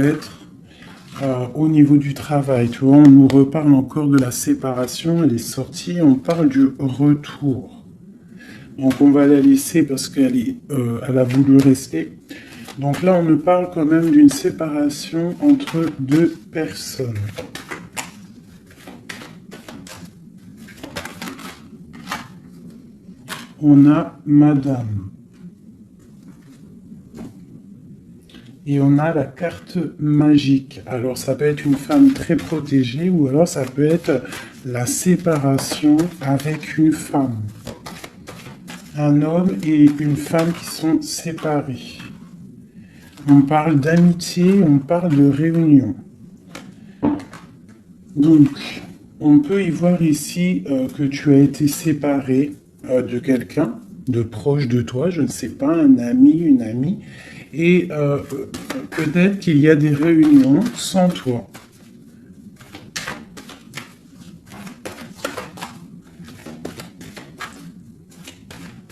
être au niveau du travail. Tu vois, on nous reparle encore de la séparation, elle est sortie, on parle du retour. Donc on va la laisser parce elle a voulu rester. Donc là, on nous parle quand même d'une séparation entre deux personnes. On a Madame. Et on a la carte magique. Alors ça peut être une femme très protégée ou alors ça peut être la séparation avec une femme. Un homme et une femme qui sont séparés. On parle d'amitié, on parle de réunion. Donc, on peut y voir ici que tu as été séparé de quelqu'un, de proche de toi, je ne sais pas, un ami, une amie, et peut-être qu'il y a des réunions sans toi.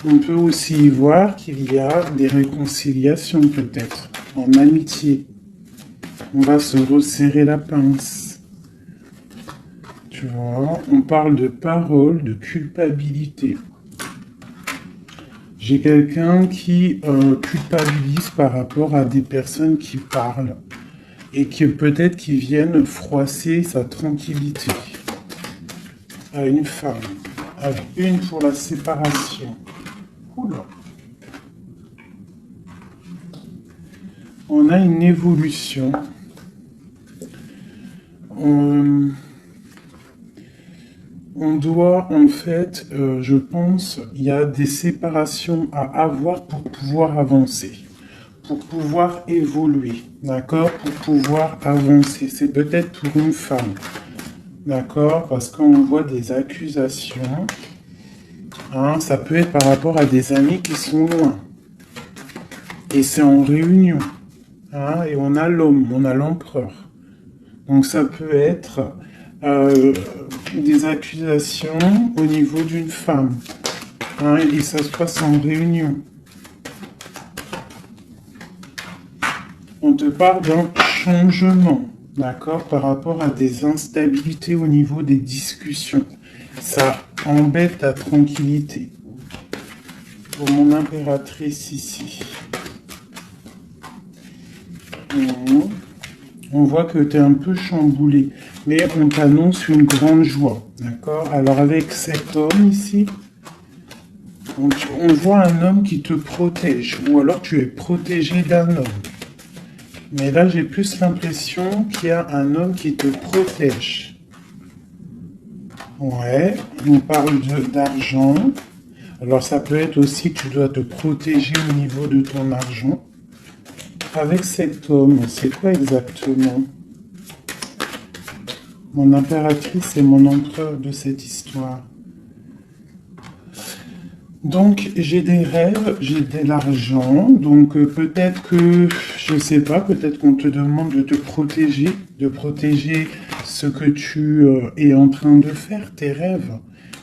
On peut aussi y voir qu'il y a des réconciliations peut-être, en amitié. On va se resserrer la pince. Tu vois, on parle de parole, de culpabilité. J'ai quelqu'un qui culpabilise par rapport à des personnes qui parlent et qui peut-être qui viennent froisser sa tranquillité. À une femme, avec une pour la séparation. Oula. On a une évolution. On doit, en fait, je pense, il y a des séparations à avoir pour pouvoir avancer, pour pouvoir évoluer, d'accord, pour pouvoir avancer. C'est peut-être pour une femme, d'accord, parce qu'on voit des accusations. Hein, ça peut être par rapport à des amis qui sont loin. Et c'est en réunion. Hein, et on a l'homme, on a l'empereur. Donc ça peut être des accusations au niveau d'une femme. Hein, et ça se passe en réunion. On te parle d'un changement, d'accord, par rapport à des instabilités au niveau des discussions. Ça embête ta tranquillité. Pour mon impératrice ici. On voit que tu es un peu chamboulé, mais on t'annonce une grande joie, d'accord? Alors avec cet homme ici, on voit un homme qui te protège, ou alors tu es protégé d'un homme. Mais là, j'ai plus l'impression qu'il y a un homme qui te protège. Ouais, on parle d'argent. Alors ça peut être aussi que tu dois te protéger au niveau de ton argent. Avec cet homme, c'est quoi exactement? Mon impératrice et mon empereur de cette histoire. Donc j'ai des rêves, j'ai de l'argent, donc peut-être que, je sais pas, peut-être qu'on te demande de protéger ce que tu es en train de faire, tes rêves,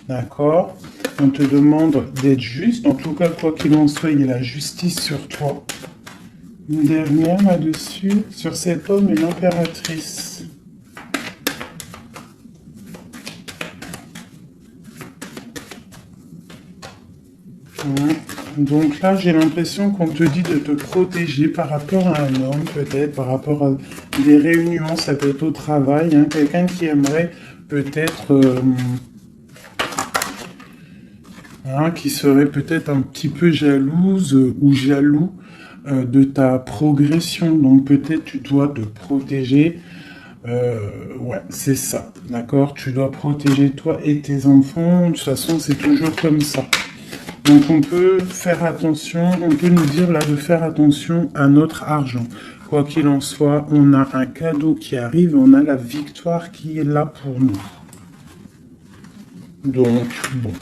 d'accord? On te demande d'être juste, en tout cas quoi qu'il en soit, il y a la justice sur toi. Une dernière là-dessus, sur cet homme et l'impératrice. Donc là, j'ai l'impression qu'on te dit de te protéger par rapport à un homme, peut-être, par rapport à des réunions, ça peut être au travail, hein, quelqu'un qui aimerait peut-être, qui serait peut-être un petit peu jalouse ou jaloux de ta progression. Donc peut-être tu dois te protéger. Ouais, c'est ça, d'accord? Tu dois protéger toi et tes enfants. De toute façon, c'est toujours comme ça. Donc on peut faire attention, on peut nous dire là de faire attention à notre argent. Quoi qu'il en soit, on a un cadeau qui arrive, on a la victoire qui est là pour nous. Donc, bon.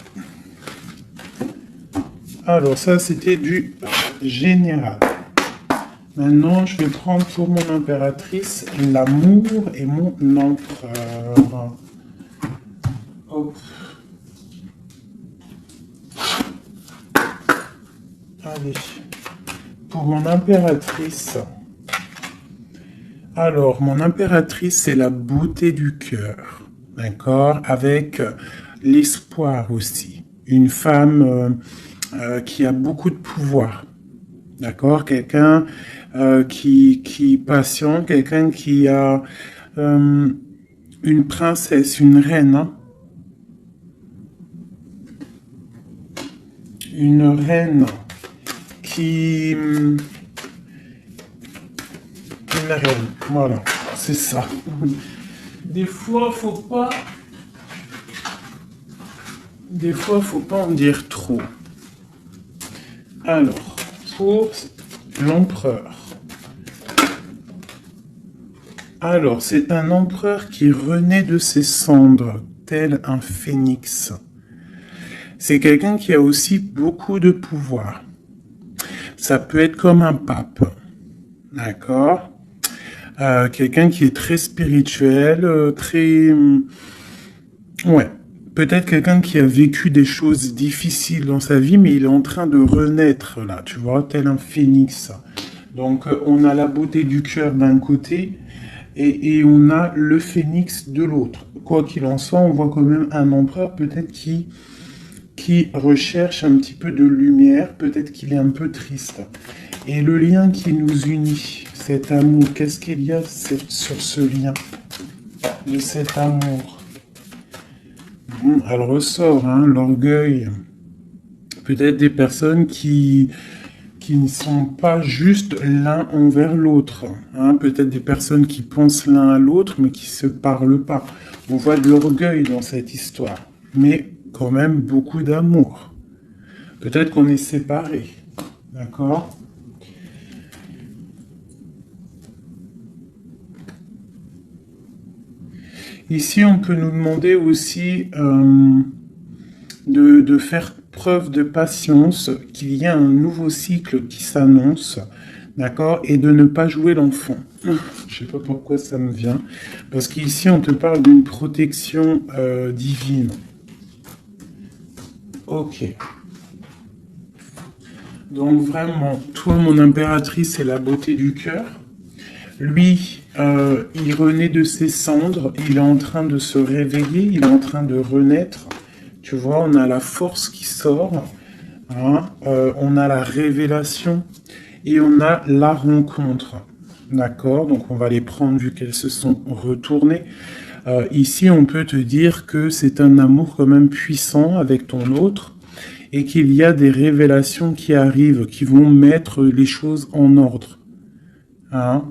Alors ça, c'était du général. Maintenant, je vais prendre pour mon impératrice l'amour et mon empereur. Hop. Allez. Pour mon impératrice, Alors, mon impératrice, c'est la beauté du cœur, d'accord? Avec l'espoir aussi. Une femme qui a beaucoup de pouvoir, d'accord? Quelqu'un qui patiente, quelqu'un qui a euh, une princesse, une reine, hein? Une reine qui... Une reine, voilà, c'est ça. Des fois, faut pas... Des fois, faut pas en dire trop. Alors, pour l'empereur. Alors, c'est un empereur qui renaît de ses cendres, tel un phénix. C'est quelqu'un qui a aussi beaucoup de pouvoir. Ça peut être comme un pape, d'accord? Quelqu'un qui est très spirituel, très... Ouais, peut-être quelqu'un qui a vécu des choses difficiles dans sa vie, mais il est en train de renaître, là, tu vois, tel un phénix. Donc, on a la beauté du cœur d'un côté, et on a le phénix de l'autre. Quoi qu'il en soit, on voit quand même un empereur peut-être qui recherche un petit peu de lumière, peut-être qu'il est un peu triste. Et le lien qui nous unit, cet amour, qu'est-ce qu'il y a sur ce lien de cet amour? Elle ressort, hein, l'orgueil. Peut-être des personnes qui ne sont pas juste l'un envers l'autre. Hein. Peut-être des personnes qui pensent l'un à l'autre, mais qui ne se parlent pas. On voit de l'orgueil dans cette histoire, mais quand même beaucoup d'amour. Peut-être qu'on est séparés, d'accord? Ici, on peut nous demander aussi de faire preuve de patience, qu'il y a un nouveau cycle qui s'annonce, d'accord, et de ne pas jouer l'enfant. Je sais pas pourquoi ça me vient, parce qu'ici on te parle d'une protection divine. Ok. Donc vraiment, toi mon impératrice, c'est la beauté du cœur. Lui, il renaît de ses cendres, il est en train de se réveiller, il est en train de renaître. Tu vois, on a la force qui sort, hein, on a la révélation et on a la rencontre. D'accord? Donc on va les prendre vu qu'elles se sont retournées. Ici, on peut te dire que c'est un amour quand même puissant avec ton autre et qu'il y a des révélations qui arrivent, qui vont mettre les choses en ordre. Hein?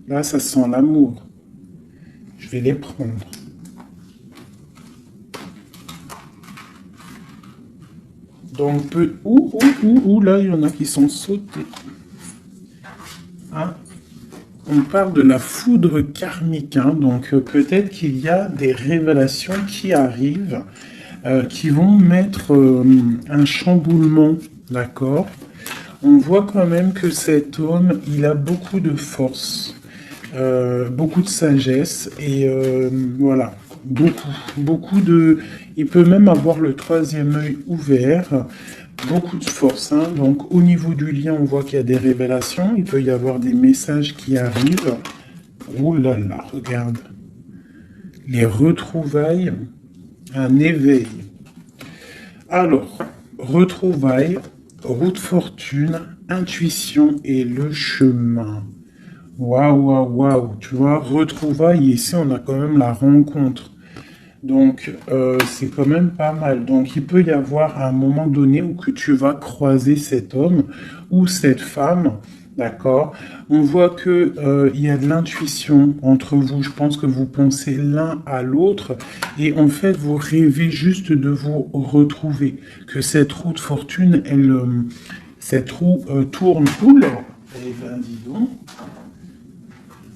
Là, ça sent l'amour. Je vais les prendre. Donc, là, il y en a qui sont sautés. Hein? On parle de la foudre karmique. Hein? Donc, peut-être qu'il y a des révélations qui arrivent, qui vont mettre un chamboulement, d'accord? On voit quand même que cet homme, il a beaucoup de force, beaucoup de sagesse, et voilà, beaucoup de... Il peut même avoir le troisième œil ouvert, beaucoup de force. Hein. Donc au niveau du lien, on voit qu'il y a des révélations, il peut y avoir des messages qui arrivent. Oh là là, regarde. Les retrouvailles, un éveil. Alors, retrouvailles, route fortune, intuition et le chemin. Waouh, waouh, waouh. Tu vois, retrouvailles, ici on a quand même la rencontre. Donc, c'est quand même pas mal. Donc, il peut y avoir un moment donné où que tu vas croiser cet homme ou cette femme, d'accord? On voit que il y a de l'intuition entre vous. Je pense que vous pensez l'un à l'autre et en fait, vous rêvez juste de vous retrouver. Que cette roue de fortune, cette roue tourne. Oula! Eh ben, dis donc.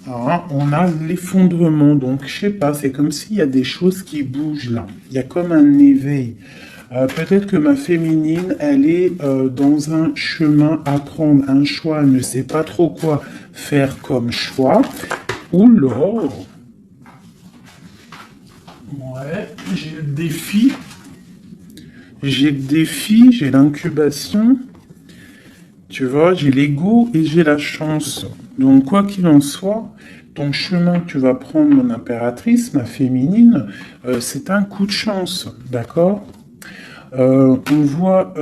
Alors, on a l'effondrement, donc je sais pas, c'est comme s'il y a des choses qui bougent là. Il y a comme un éveil. Peut-être que ma féminine, elle est dans un chemin à prendre, un choix, elle ne sait pas trop quoi faire comme choix. Oula! Ouais, j'ai le défi. J'ai le défi, j'ai l'incubation. Tu vois, j'ai l'ego et j'ai la chance. Donc, quoi qu'il en soit, ton chemin que tu vas prendre, mon impératrice, ma féminine, c'est un coup de chance, d'accord? On voit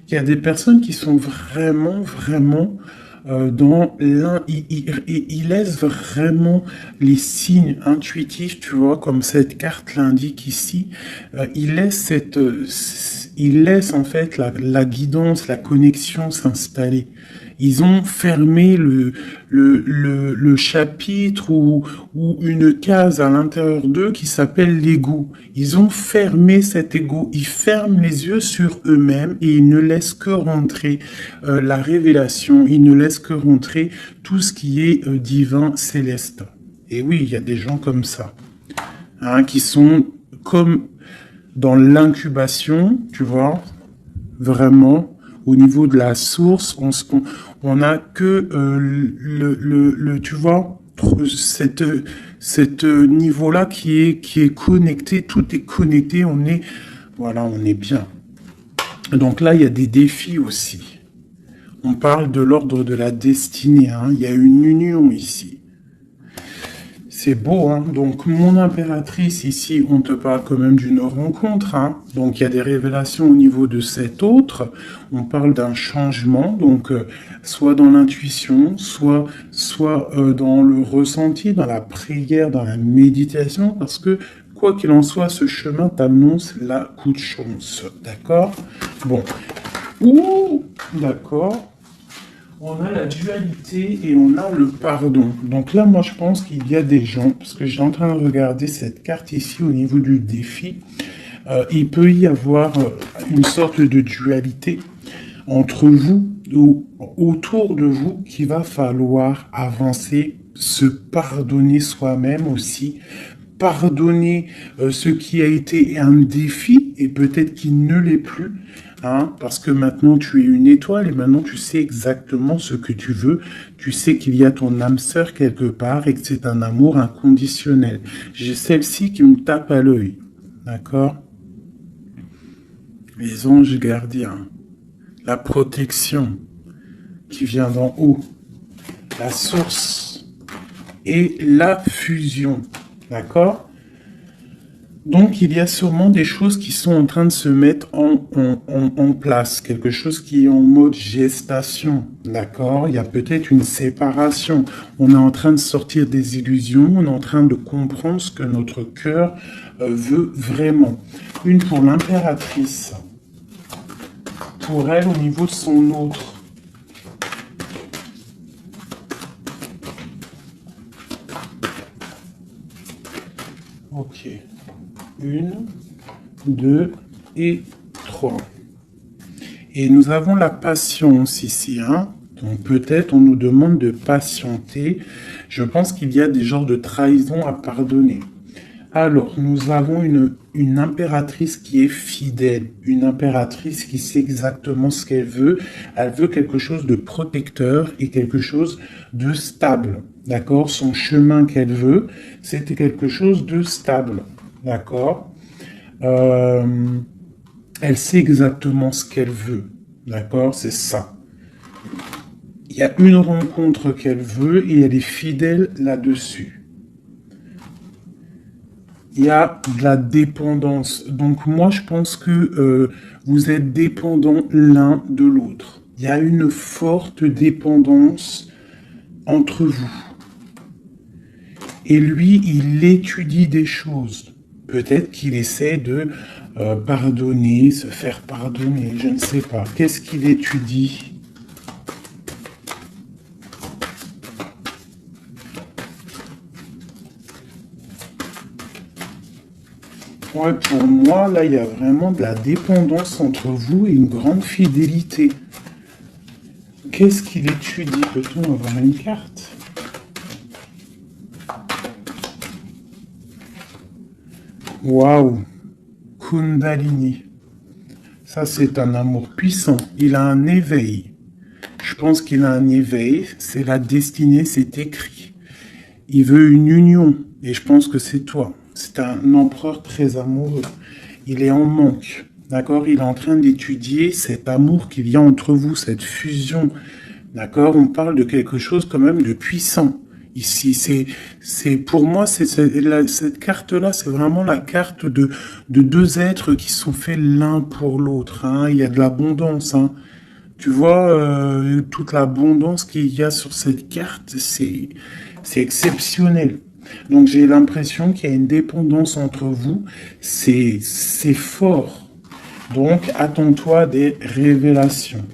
qu'il y a des personnes qui sont vraiment, vraiment dans l'un, il laisse vraiment les signes intuitifs, tu vois, comme cette carte l'indique ici. Il laisse en fait la guidance, la connexion s'installer. Ils ont fermé le chapitre ou une case à l'intérieur d'eux qui s'appelle l'ego. Ils ont fermé cet ego. Ils ferment les yeux sur eux-mêmes et ils ne laissent que rentrer la révélation. Ils ne laissent que rentrer tout ce qui est divin, céleste. Et oui, il y a des gens comme ça, hein, qui sont comme dans l'incubation, tu vois, vraiment, au niveau de la source, on a que tu vois, cette niveau-là qui est connecté, tout est connecté, voilà, on est bien. Donc là, il y a des défis aussi. On parle de l'ordre de la destinée, hein. Il y a une union ici. C'est beau, hein. Donc, mon impératrice, ici, on te parle quand même d'une rencontre, hein. Donc, il y a des révélations au niveau de cet autre. On parle d'un changement, donc, soit dans l'intuition, soit dans le ressenti, dans la prière, dans la méditation, parce que, quoi qu'il en soit, ce chemin t'annonce la coup de chance. D'accord? Bon. Ouh, d'accord. On a la dualité et on a le pardon. Donc là, moi, je pense qu'il y a des gens, parce que j'ai en train de regarder cette carte ici au niveau du défi, il peut y avoir une sorte de dualité entre vous ou autour de vous qu'il va falloir avancer, se pardonner soi-même aussi, pardonner ce qui a été un défi et peut-être qu'il ne l'est plus. Hein, parce que maintenant tu es une étoile et maintenant tu sais exactement ce que tu veux. Tu sais qu'il y a ton âme sœur quelque part et que c'est un amour inconditionnel. J'ai celle-ci qui me tape à l'œil. D'accord? Les anges gardiens. La protection qui vient d'en haut. La source. Et la fusion. D'accord? Donc, il y a sûrement des choses qui sont en train de se mettre en place. Quelque chose qui est en mode gestation. D'accord? Il y a peut-être une séparation. On est en train de sortir des illusions. On est en train de comprendre ce que notre cœur veut vraiment. Une pour l'impératrice. Pour elle, au niveau de son autre. Ok. 1, 2 et 3. Et nous avons la patience ici, hein. Donc peut-être on nous demande de patienter. Je pense qu'il y a des genres de trahison à pardonner. Alors, nous avons une impératrice qui est fidèle, une impératrice qui sait exactement ce qu'elle veut. Elle veut quelque chose de protecteur et quelque chose de stable. D'accord? Son chemin qu'elle veut, c'était quelque chose de stable. D'accord? Elle sait exactement ce qu'elle veut. D'accord? C'est ça. Il y a une rencontre qu'elle veut et elle est fidèle là-dessus. Il y a de la dépendance. Donc moi, je pense que vous êtes dépendants l'un de l'autre. Il y a une forte dépendance entre vous. Et lui, il étudie des choses. Peut-être qu'il essaie de pardonner, se faire pardonner, je ne sais pas. Qu'est-ce qu'il étudie ? Ouais, pour moi, là, il y a vraiment de la dépendance entre vous et une grande fidélité. Qu'est-ce qu'il étudie? Peut-on avoir une carte? Waouh! Kundalini. Ça, c'est un amour puissant. Il a un éveil. Je pense qu'il a un éveil. C'est la destinée, c'est écrit. Il veut une union. Et je pense que c'est toi. C'est un empereur très amoureux. Il est en manque. D'accord? Il est en train d'étudier cet amour qu'il y a entre vous, cette fusion. D'accord? On parle de quelque chose quand même de puissant. Ici, pour moi, cette carte-là, c'est vraiment la carte de deux êtres qui sont faits l'un pour l'autre, hein. Il y a de l'abondance, hein. Tu vois, toute l'abondance qu'il y a sur cette carte, c'est exceptionnel. Donc, j'ai l'impression qu'il y a une dépendance entre vous. C'est fort. Donc, attends-toi à des révélations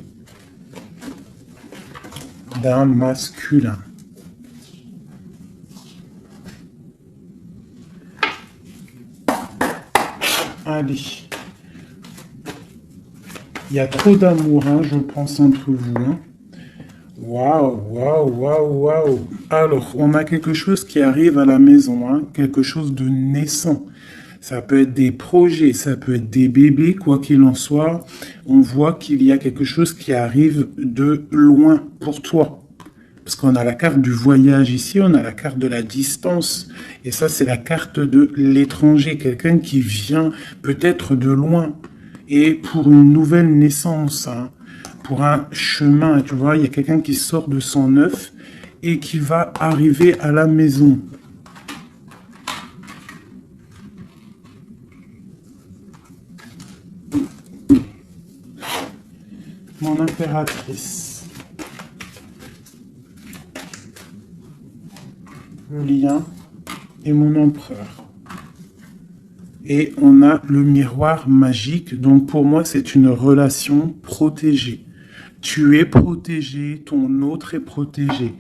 d'un masculin. Allez. Il y a trop d'amour, hein, je pense, entre vous. Hein. Waouh, waouh, waouh, waouh. Alors, on a quelque chose qui arrive à la maison, hein, quelque chose de naissant. Ça peut être des projets, ça peut être des bébés, quoi qu'il en soit. On voit qu'il y a quelque chose qui arrive de loin pour toi. Parce qu'on a la carte du voyage ici, on a la carte de la distance. Et ça, c'est la carte de l'étranger, quelqu'un qui vient peut-être de loin. Et pour une nouvelle naissance, hein, pour un chemin, tu vois, il y a quelqu'un qui sort de son œuf et qui va arriver à la maison. Mon impératrice. Le lien et mon empereur. Et on a le miroir magique. Donc pour moi, c'est une relation protégée. Tu es protégé, ton autre est protégé.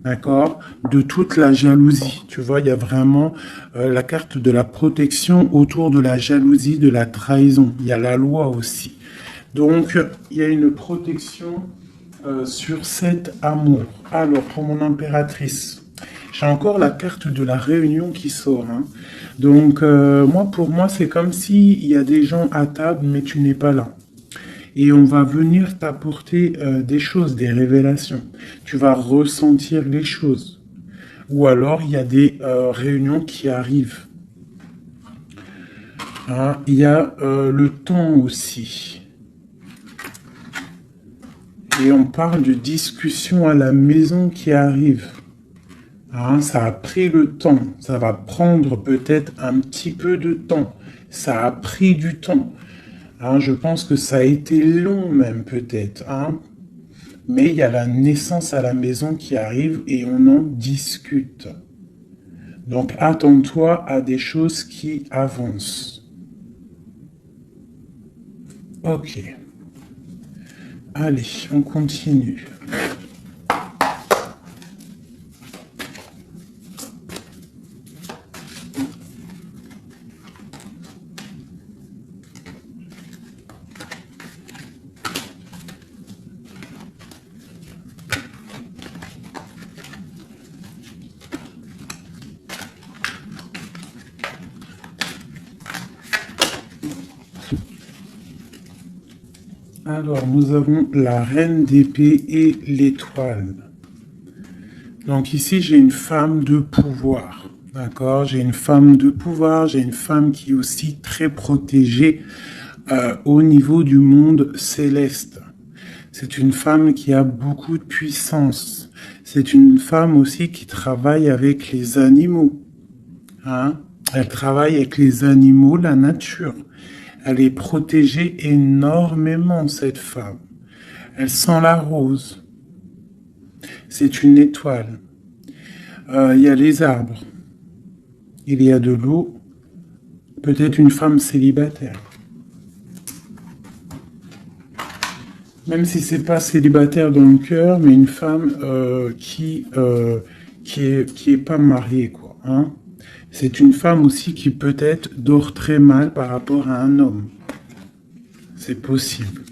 D'accord? De toute la jalousie. Tu vois, il y a vraiment la carte de la protection autour de la jalousie, de la trahison. Il y a la loi aussi. Donc, il y a une protection sur cet amour. Alors, pour mon impératrice, j'ai encore la carte de la réunion qui sort. Hein. Donc, pour moi, c'est comme s'il y a des gens à table, mais tu n'es pas là. Et on va venir t'apporter des choses, des révélations. Tu vas ressentir les choses. Ou alors, il y a des réunions qui arrivent. Hein, il y a le temps aussi. Et on parle de discussion à la maison qui arrive. Hein, ça a pris le temps. Ça va prendre peut-être un petit peu de temps. Ça a pris du temps. Hein, je pense que ça a été long même peut-être. Hein. Mais il y a la naissance à la maison qui arrive et on en discute. Donc attends-toi à des choses qui avancent. Ok. Allez, on continue. Alors, nous avons la reine d'épée et l'étoile. Donc ici, j'ai une femme de pouvoir. D'accord? J'ai une femme de pouvoir, j'ai une femme qui est aussi très protégée au niveau du monde céleste. C'est une femme qui a beaucoup de puissance. C'est une femme aussi qui travaille avec les animaux. Hein? Elle travaille avec les animaux, la nature. Elle est protégée énormément, cette femme. Elle sent la rose. C'est une étoile. Il y a les arbres. Il y a de l'eau. Peut-être une femme célibataire. Même si c'est pas célibataire dans le cœur, mais une femme qui est pas mariée, quoi. Hein. C'est une femme aussi qui peut-être dort très mal par rapport à un homme. C'est possible.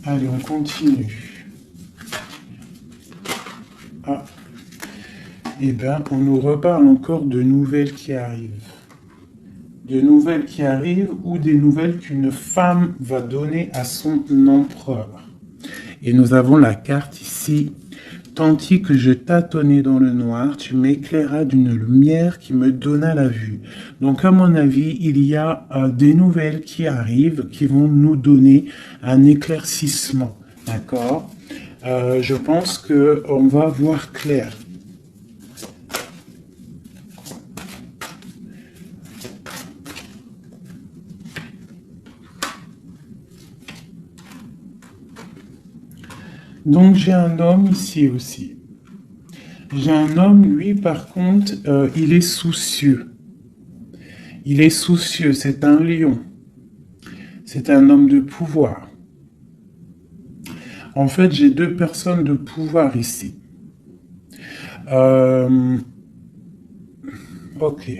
Allez, on continue. Ah. Eh bien, on nous reparle encore de nouvelles qui arrivent. De nouvelles qui arrivent ou des nouvelles qu'une femme va donner à son empereur. Et nous avons la carte ici. Tandis que je tâtonnais dans le noir, tu m'éclairas d'une lumière qui me donna la vue. Donc, à mon avis, il y a des nouvelles qui arrivent, qui vont nous donner un éclaircissement. D'accord? Je pense que on va voir clair. Donc j'ai un homme ici aussi. J'ai un homme, lui, par contre, il est soucieux. Il est soucieux, c'est un lion. C'est un homme de pouvoir. En fait, j'ai deux personnes de pouvoir ici. Ok.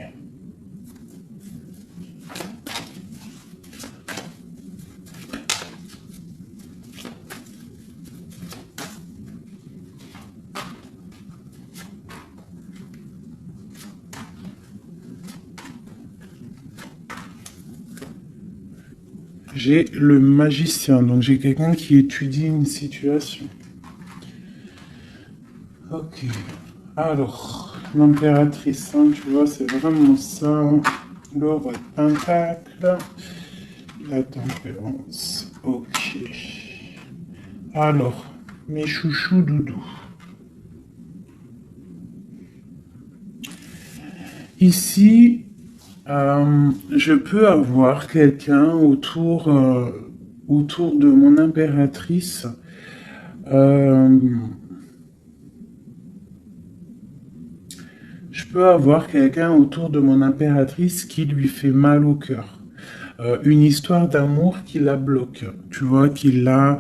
J'ai le magicien, donc j'ai quelqu'un qui étudie une situation. Ok. Alors, l'impératrice, hein, tu vois, c'est vraiment ça. Le roi de pentacle. La tempérance. Ok. Alors, mes chouchous doudous. Ici, je peux avoir quelqu'un autour de mon impératrice. Je peux avoir quelqu'un autour de mon impératrice qui lui fait mal au cœur. Une histoire d'amour qui la bloque, tu vois, qui la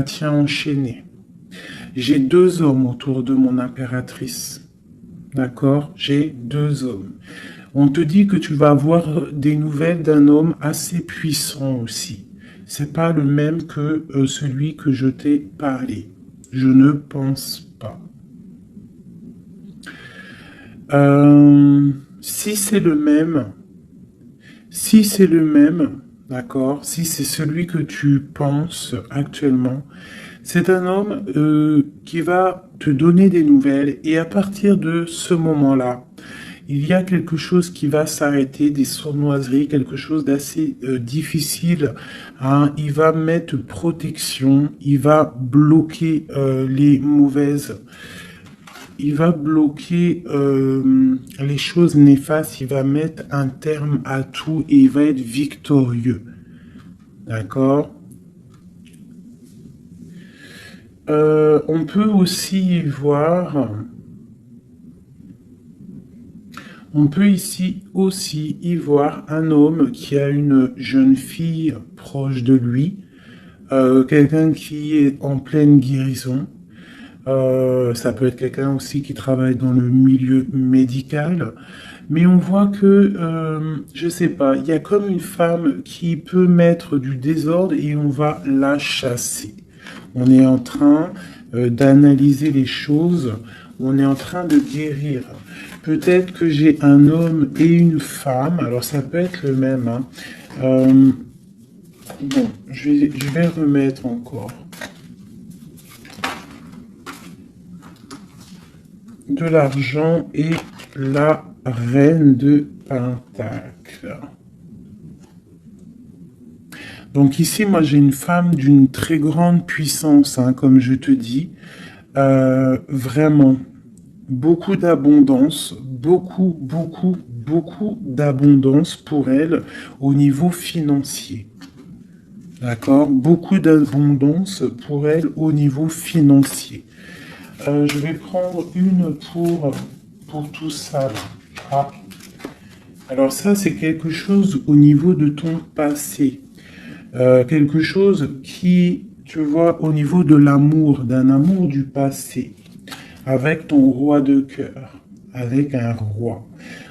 tient enchaînée. J'ai deux hommes autour de mon impératrice. D'accord? J'ai deux hommes. On te dit que tu vas avoir des nouvelles d'un homme assez puissant aussi. C'est pas le même que celui que je t'ai parlé. Je ne pense pas. Si c'est le même, d'accord, si c'est celui que tu penses actuellement, c'est un homme qui va te donner des nouvelles et à partir de ce moment-là, il y a quelque chose qui va s'arrêter, des sournoiseries, quelque chose d'assez difficile. Hein. Il va mettre protection, il va bloquer les mauvaises. Il va bloquer les choses néfastes, il va mettre un terme à tout et il va être victorieux. D'accord? On peut aussi voir... On peut ici aussi y voir un homme qui a une jeune fille proche de lui, quelqu'un qui est en pleine guérison. Ça peut être quelqu'un aussi qui travaille dans le milieu médical. Mais on voit que, je sais pas, il y a comme une femme qui peut mettre du désordre et on va la chasser. On est en train d'analyser les choses, on est en train de guérir. Peut-être que j'ai un homme et une femme, alors ça peut être le même. Hein. Bon, je vais remettre encore. De l'argent et la reine de Pentacle. Donc ici, moi j'ai une femme d'une très grande puissance, hein, comme je te dis. Vraiment, beaucoup d'abondance, beaucoup d'abondance pour elle au niveau financier. D'accord? Beaucoup d'abondance pour elle au niveau financier. Je vais prendre une pour tout ça. Là. Ah. Alors ça, c'est quelque chose au niveau de ton passé. Quelque chose qui, tu vois, au niveau de l'amour, d'un amour du passé, avec ton roi de cœur, avec un roi.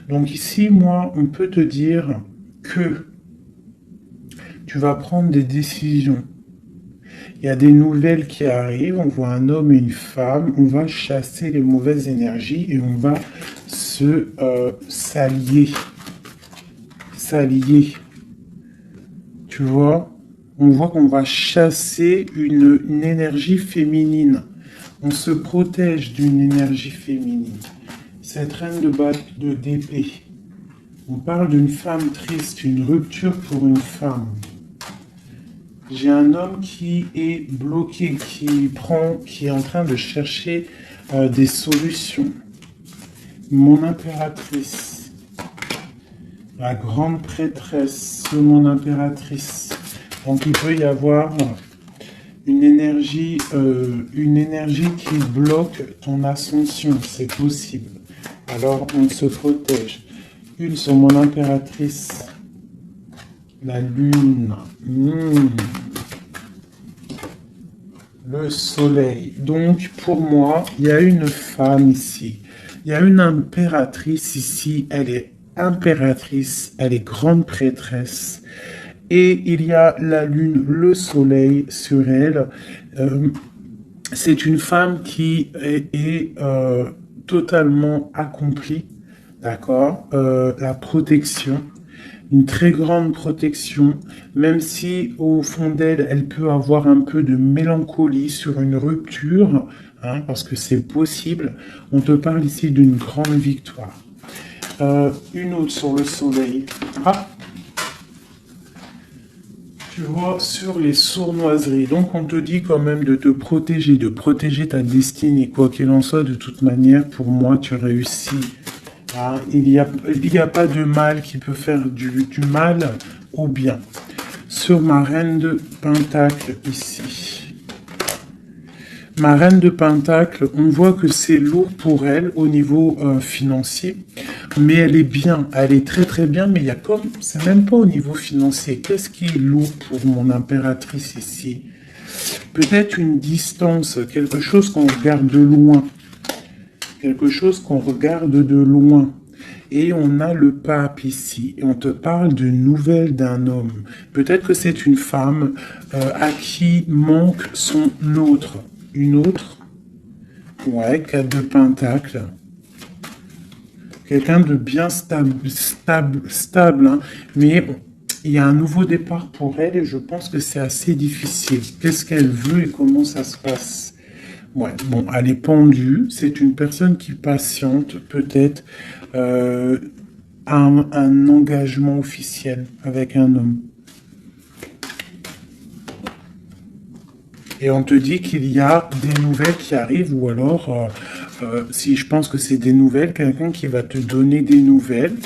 Donc ici, moi, on peut te dire que tu vas prendre des décisions. Il y a des nouvelles qui arrivent, on voit un homme et une femme, on va chasser les mauvaises énergies et on va se s'allier. Tu vois? On voit qu'on va chasser une énergie féminine. On se protège d'une énergie féminine. Cette reine d'épée. On parle d'une femme triste, une rupture pour une femme. J'ai un homme qui est bloqué, qui est en train de chercher des solutions. Mon impératrice, la grande prêtresse, mon impératrice. Donc il peut y avoir une énergie qui bloque ton ascension, c'est possible. Alors on se protège. Une sur mon impératrice, la lune, le soleil. Donc pour moi, il y a une femme ici. Il y a une impératrice ici. Elle est impératrice, elle est grande prêtresse. Et il y a la lune, le soleil sur elle. C'est une femme qui est totalement accomplie, d'accord? La protection, une très grande protection, même si au fond d'elle, elle peut avoir un peu de mélancolie sur une rupture, hein, parce que c'est possible. On te parle ici d'une grande victoire. Une autre sur le soleil. Ah, tu vois, sur les sournoiseries. Donc, on te dit quand même de protéger ta destinée. Quoi qu'il en soit, de toute manière, pour moi, tu réussis. Ah, il n'y a pas de mal qui peut faire du mal au bien. Sur ma reine de Pentacle, ici. Ma reine de Pentacle, on voit que c'est lourd pour elle au niveau financier. Mais elle est bien, elle est très très bien, mais il y a comme, c'est même pas au niveau financier. Qu'est-ce qui est lourd pour mon impératrice ici? Peut-être une distance, quelque chose qu'on regarde de loin. Quelque chose qu'on regarde de loin. Et on a le pape ici. Et on te parle de nouvelles d'un homme. Peut-être que c'est une femme à qui manque son autre. Une autre. Ouais, 4 de Pentacle. Quelqu'un de bien stable, hein. Mais bon, il y a un nouveau départ pour elle et je pense que c'est assez difficile. Qu'est-ce qu'elle veut et comment ça se passe? Ouais, bon, elle est pendue. C'est une personne qui patiente, peut-être, un engagement officiel avec un homme. Et on te dit qu'il y a des nouvelles qui arrivent, ou alors, si je pense que c'est des nouvelles, quelqu'un qui va te donner des nouvelles,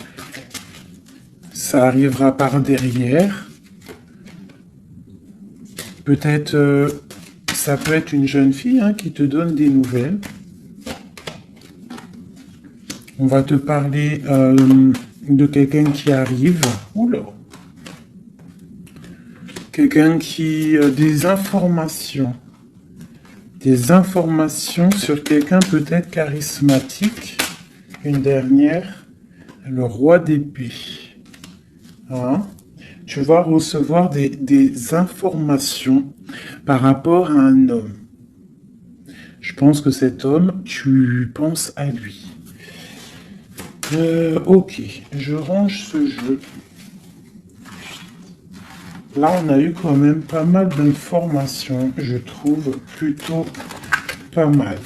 ça arrivera par derrière. Peut-être, ça peut être une jeune fille hein, qui te donne des nouvelles. On va te parler de quelqu'un qui arrive. Oula. Quelqu'un qui... des informations. Des informations sur quelqu'un peut-être charismatique. Une dernière. Le roi d'épée. Hein? Tu vas recevoir des informations par rapport à un homme. Je pense que cet homme, tu penses à lui. Ok, je range ce jeu. Là, on a eu quand même pas mal d'informations, je trouve plutôt pas mal.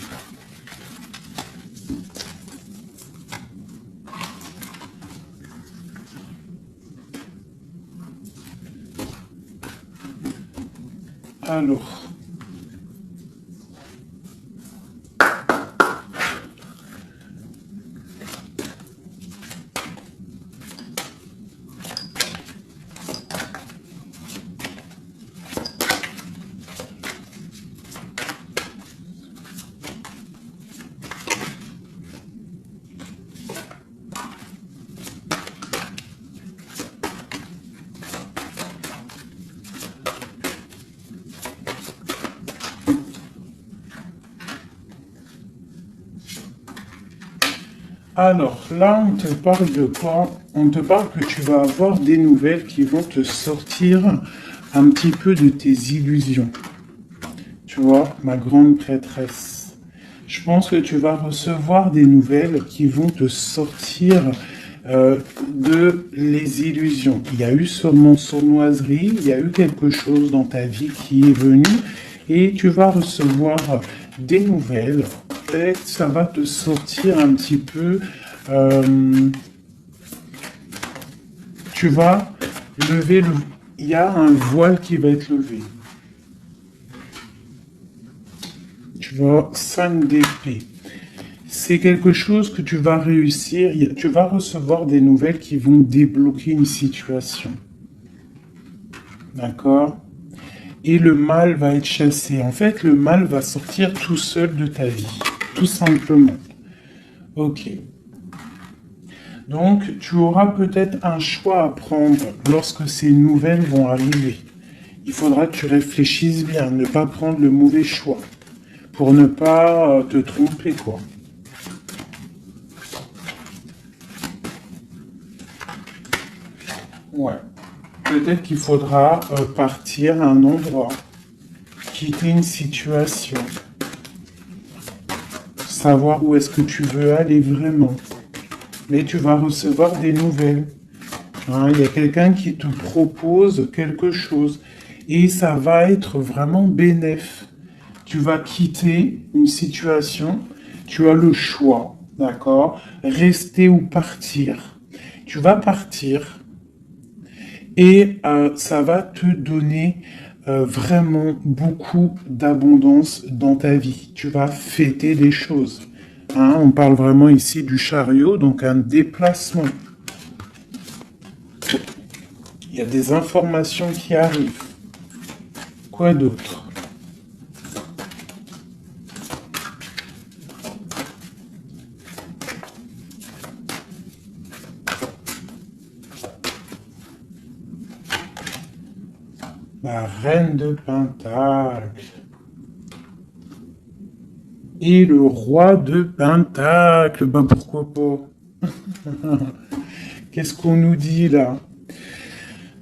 Alors... Alors, là, on te parle de quoi? On te parle que tu vas avoir des nouvelles qui vont te sortir un petit peu de tes illusions. Tu vois, ma grande prêtresse. Je pense que tu vas recevoir des nouvelles qui vont te sortir de les illusions. Il y a eu sûrement sournoiserie, il y a eu quelque chose dans ta vie qui est venu et tu vas recevoir des nouvelles. Peut-être ça va te sortir un petit peu. Tu vas lever il y a un voile qui va être levé. Tu vois, 5 d'épée. C'est quelque chose que tu vas réussir. Tu vas recevoir des nouvelles qui vont débloquer une situation. D'accord? Et le mal va être chassé. En fait, le mal va sortir tout seul de ta vie. Tout simplement. Ok. Donc, tu auras peut-être un choix à prendre lorsque ces nouvelles vont arriver. Il faudra que tu réfléchisses bien, ne pas prendre le mauvais choix. Pour ne pas te tromper, quoi. Ouais. Peut-être qu'il faudra partir à un endroit, quitter une situation, savoir où est-ce que tu veux aller vraiment. Mais tu vas recevoir des nouvelles. Hein, il y a quelqu'un qui te propose quelque chose et ça va être vraiment bénéf. Tu vas quitter une situation, tu as le choix, d'accord? Rester ou partir. Tu vas partir et ça va te donner vraiment beaucoup d'abondance dans ta vie. Tu vas fêter des choses. Hein, on parle vraiment ici du chariot, donc un déplacement. Il y a des informations qui arrivent. Quoi d'autre? La reine de Pentacle. Et le roi de Pentacle. Ben pourquoi pas? Qu'est-ce qu'on nous dit là?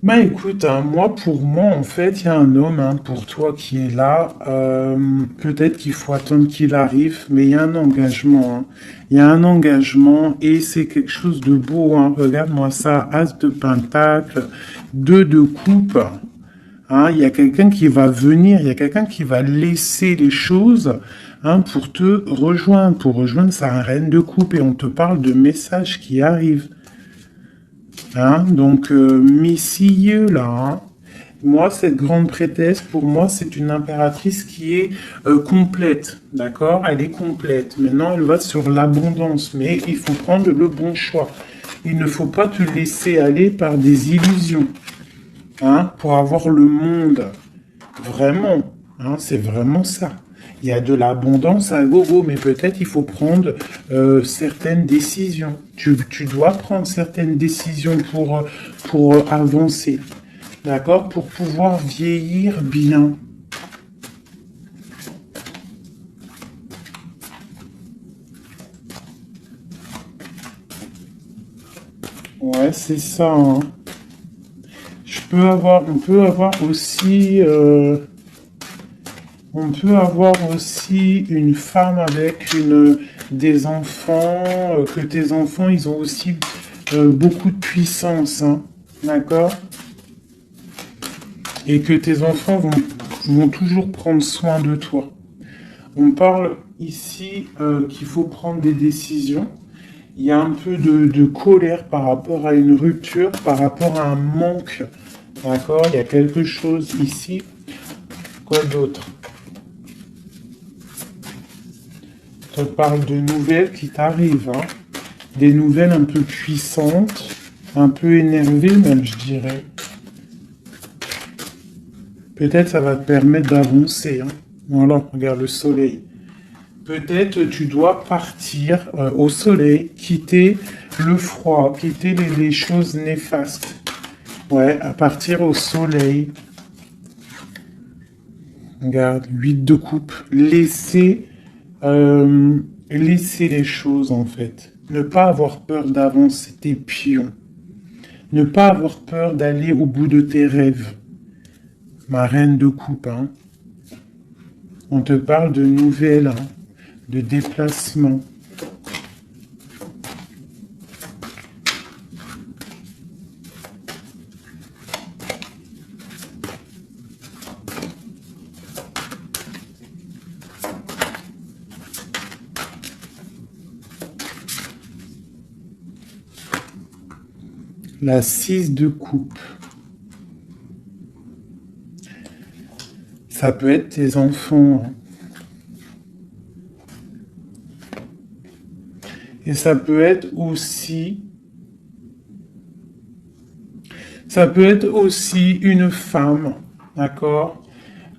Bah écoute, hein, pour moi, en fait, il y a un homme pour toi qui est là. Peut-être qu'il faut attendre qu'il arrive, mais il y a un engagement. Hein. Il y a un engagement et c'est quelque chose de beau. Hein. Regarde-moi ça, As de Pentacle, 2 de coupe. Hein, il y a quelqu'un qui va venir, il y a quelqu'un qui va laisser les choses pour te rejoindre. Pour rejoindre sa reine de coupe et on te parle de messages qui arrivent. Hein, donc, messieurs, là, hein, moi, cette grande prêtresse, pour moi, c'est une impératrice qui est complète, d'accord? Elle est complète. Maintenant, elle va sur l'abondance, mais il faut prendre le bon choix. Il ne faut pas te laisser aller par des illusions, pour avoir le monde. Vraiment, c'est vraiment ça. Il y a de l'abondance à gogo, mais peut-être il faut prendre certaines décisions. Tu dois prendre certaines décisions pour avancer. D'accord? Pour pouvoir vieillir bien. Ouais, c'est ça. Hein. On peut avoir aussi... on peut avoir aussi une femme avec des enfants, que tes enfants, ils ont aussi beaucoup de puissance, hein, d'accord? Et que tes enfants vont toujours prendre soin de toi. On parle ici qu'il faut prendre des décisions. Il y a un peu de colère par rapport à une rupture, par rapport à un manque, d'accord? Il y a quelque chose ici. Quoi d'autre? Je te parle de nouvelles qui t'arrivent, hein. Des nouvelles un peu puissantes, un peu énervées même, je dirais. Peut-être ça va te permettre d'avancer. Hein. Voilà, regarde le soleil. Peut-être tu dois partir au soleil, quitter le froid, quitter les choses néfastes. Ouais, à partir au soleil. Regarde, 8 de coupe. Laisser les choses en fait. Ne pas avoir peur d'avancer tes pions. Ne pas avoir peur d'aller au bout de tes rêves. Ma reine de coupe, hein. On te parle de nouvelles, hein, de déplacements. La 6 de coupe. Ça peut être tes enfants. Et ça peut être aussi... Ça peut être aussi une femme, d'accord?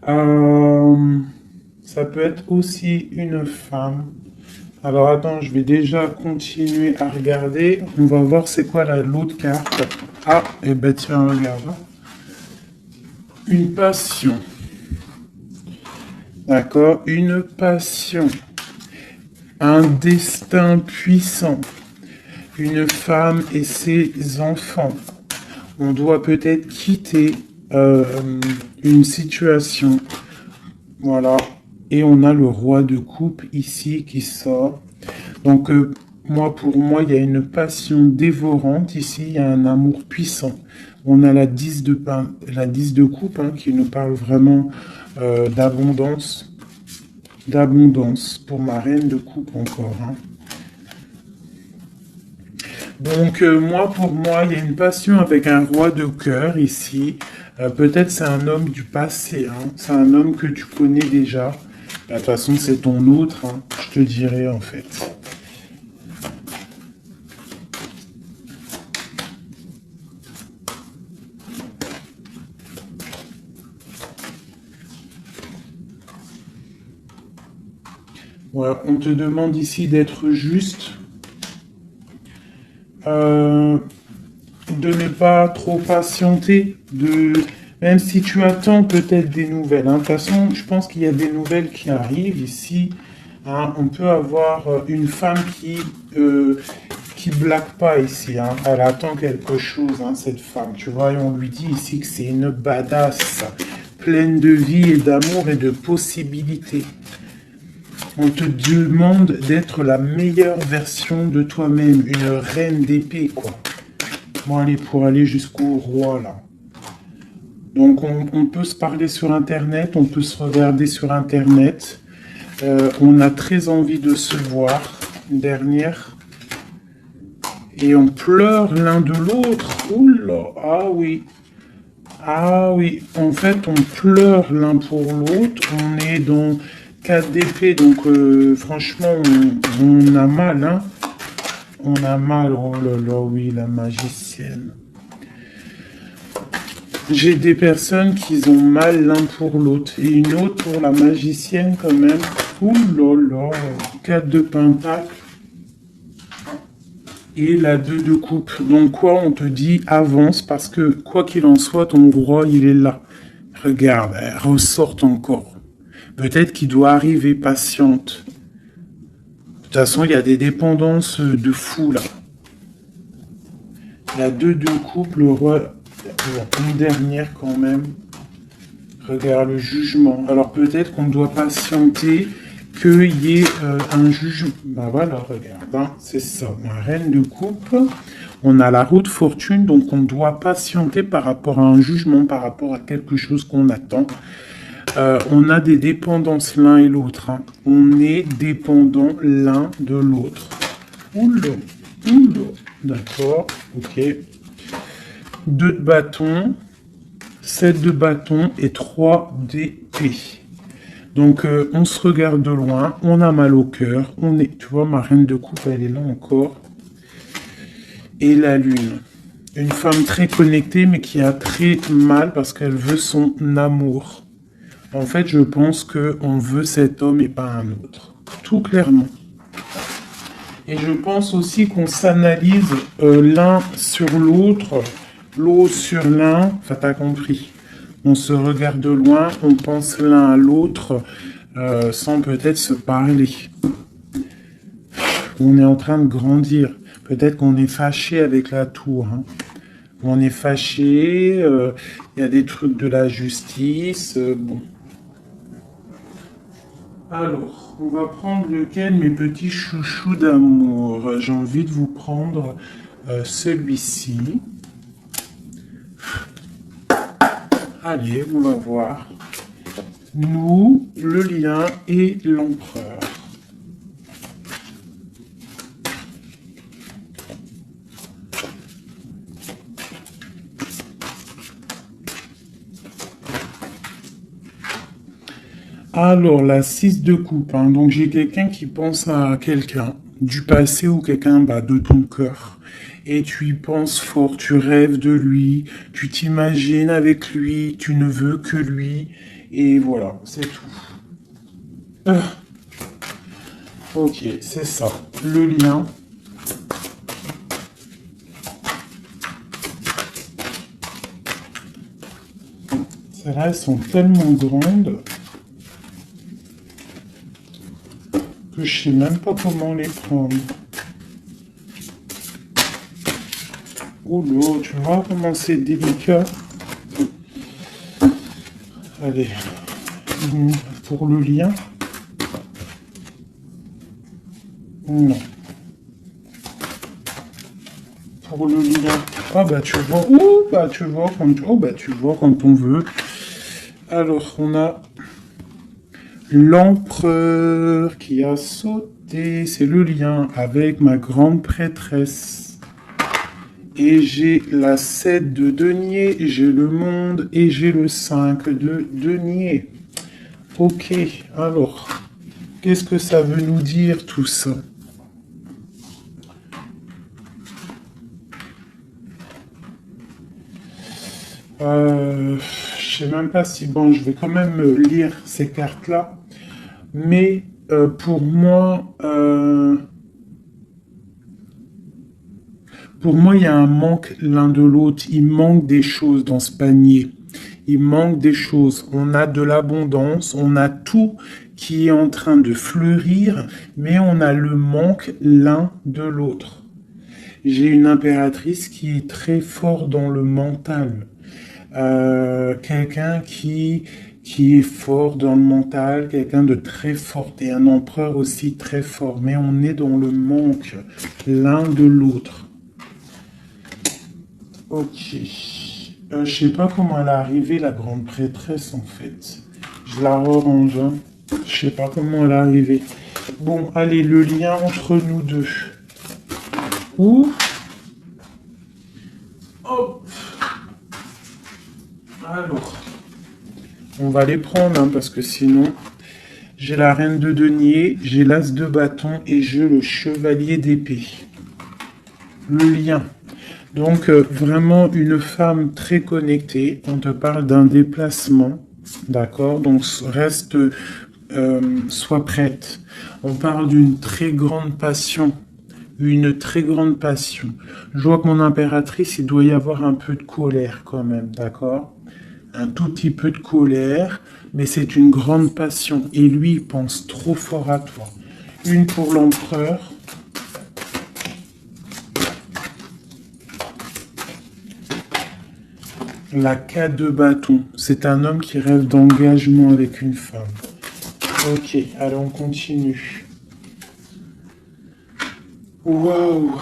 Ça peut être aussi une femme. Alors attends, je vais déjà continuer à regarder. On va voir c'est quoi l'autre carte. Ah, et ben tiens, regarde. Une passion. D'accord? Une passion. Un destin puissant. Une femme et ses enfants. On doit peut-être quitter une situation. Voilà. Et on a le roi de coupe ici qui sort. Donc, pour moi, il y a une passion dévorante. Ici, il y a un amour puissant. On a la 10 de coupe hein, qui nous parle vraiment d'abondance. D'abondance pour ma reine de coupe encore. Hein. Donc, pour moi, il y a une passion avec un roi de cœur ici. Peut-être c'est un homme du passé. Hein. C'est un homme que tu connais déjà. De toute façon, c'est ton autre. Hein. Je te dirais en fait. Voilà, on te demande ici d'être juste. De ne pas trop patienter, même si tu attends peut-être des nouvelles. Hein. De toute façon, je pense qu'il y a des nouvelles qui arrivent ici. Hein. On peut avoir une femme qui blague pas ici. Hein. Elle attend quelque chose, hein, cette femme. Tu vois, et on lui dit ici que c'est une badass, pleine de vie et d'amour et de possibilités. On te demande d'être la meilleure version de toi-même, une reine d'épée, quoi. Bon, allez, pour aller jusqu'au roi, là. Donc, on peut se parler sur Internet, on peut se regarder sur Internet. On a très envie de se voir. Une dernière. Et on pleure l'un de l'autre. Oula, ah oui. Ah oui, en fait, on pleure l'un pour l'autre. On est dans 4 d'épée, donc franchement, on a mal, hein. On a mal, oh là là, oui, la magicienne. J'ai des personnes qui ont mal l'un pour l'autre. Et une autre pour la magicienne quand même. Ouh là là, 4 de pentacle. Et la 2 de coupe. Donc quoi, on te dit avance parce que quoi qu'il en soit, ton roi, il est là. Regarde, elle ressort encore. Peut-être qu'il doit arriver patiente. De toute façon, il y a des dépendances de fou là. La 2 de coupe, le roi, une dernière quand même. Regarde le jugement. Alors peut-être qu'on doit patienter qu'il y ait un jugement. Ben voilà, regarde, hein, c'est ça. La reine de coupe. On a la roue de fortune, donc on doit patienter par rapport à un jugement, par rapport à quelque chose qu'on attend. On a des dépendances l'un et l'autre. Hein. On est dépendant l'un de l'autre. Oula, oula. D'accord, ok. 2 de bâton, 7 de bâton et 3 d'épée. Donc, on se regarde de loin, on a mal au cœur. Tu vois, ma reine de coupe, elle est là encore. Et la lune. Une femme très connectée, mais qui a très mal parce qu'elle veut son amour. En fait, je pense qu'on veut cet homme et pas un autre. Tout clairement. Et je pense aussi qu'on s'analyse l'un sur l'autre, l'autre sur l'un. Enfin, t'as compris. On se regarde de loin, on pense l'un à l'autre sans peut-être se parler. On est en train de grandir. Peut-être qu'on est fâché avec la tour. Hein. On est fâché, il y a des trucs de la justice. Bon. Alors, on va prendre lequel, mes petits chouchous d'amour. J'ai envie de vous prendre celui-ci. Allez, on va voir. Nous, le lien et l'empereur. Alors, la 6 de coupe, hein. Donc j'ai quelqu'un qui pense à quelqu'un du passé ou quelqu'un bah, de ton cœur. Et tu y penses fort, tu rêves de lui, tu t'imagines avec lui, tu ne veux que lui. Et voilà, c'est tout. Ah, ok, c'est ça. Le lien. Celles-là, elles sont tellement grandes que je sais même pas comment les prendre. Oh là, tu vois comment c'est délicat. Allez, pour le lien. Non. Pour le lien. Ah bah tu vois. Ouh, bah tu vois quand oh, bah, tu vois quand on veut. Alors on a l'empereur qui a sauté. C'est le lien avec ma grande prêtresse. Et j'ai la 7 de denier, j'ai le monde et j'ai le 5 de denier. Ok, alors, qu'est-ce que ça veut nous dire tout ça? Je sais même pas si, bon, je vais quand même lire ces cartes-là, mais pour moi, il y a un manque l'un de l'autre. Il manque des choses dans ce panier. Il manque des choses. On a de l'abondance, on a tout qui est en train de fleurir, mais on a le manque l'un de l'autre. J'ai une impératrice qui est très fort dans le mental. Quelqu'un qui est fort dans le mental, quelqu'un de très fort et un empereur aussi très fort. Mais on est dans le manque l'un de l'autre. Ok. Je sais pas comment elle est arrivée, la grande prêtresse, en fait. Je la rerange, hein. Je sais pas comment elle est arrivée. Bon, allez, le lien entre nous deux. Ouh. Hop. Alors, on va les prendre, hein, parce que sinon, j'ai la reine de denier, j'ai l'as de bâton et j'ai le chevalier d'épée. Le lien. Donc, vraiment une femme très connectée. On te parle d'un déplacement. D'accord? Donc, reste, sois prête. On parle d'une très grande passion. Une très grande passion. Je vois que mon impératrice, il doit y avoir un peu de colère quand même. D'accord? Un tout petit peu de colère. Mais c'est une grande passion. Et lui, il pense trop fort à toi. Une pour l'empereur. La 4 de bâton, c'est un homme qui rêve d'engagement avec une femme. Ok, allez, on continue. Waouh,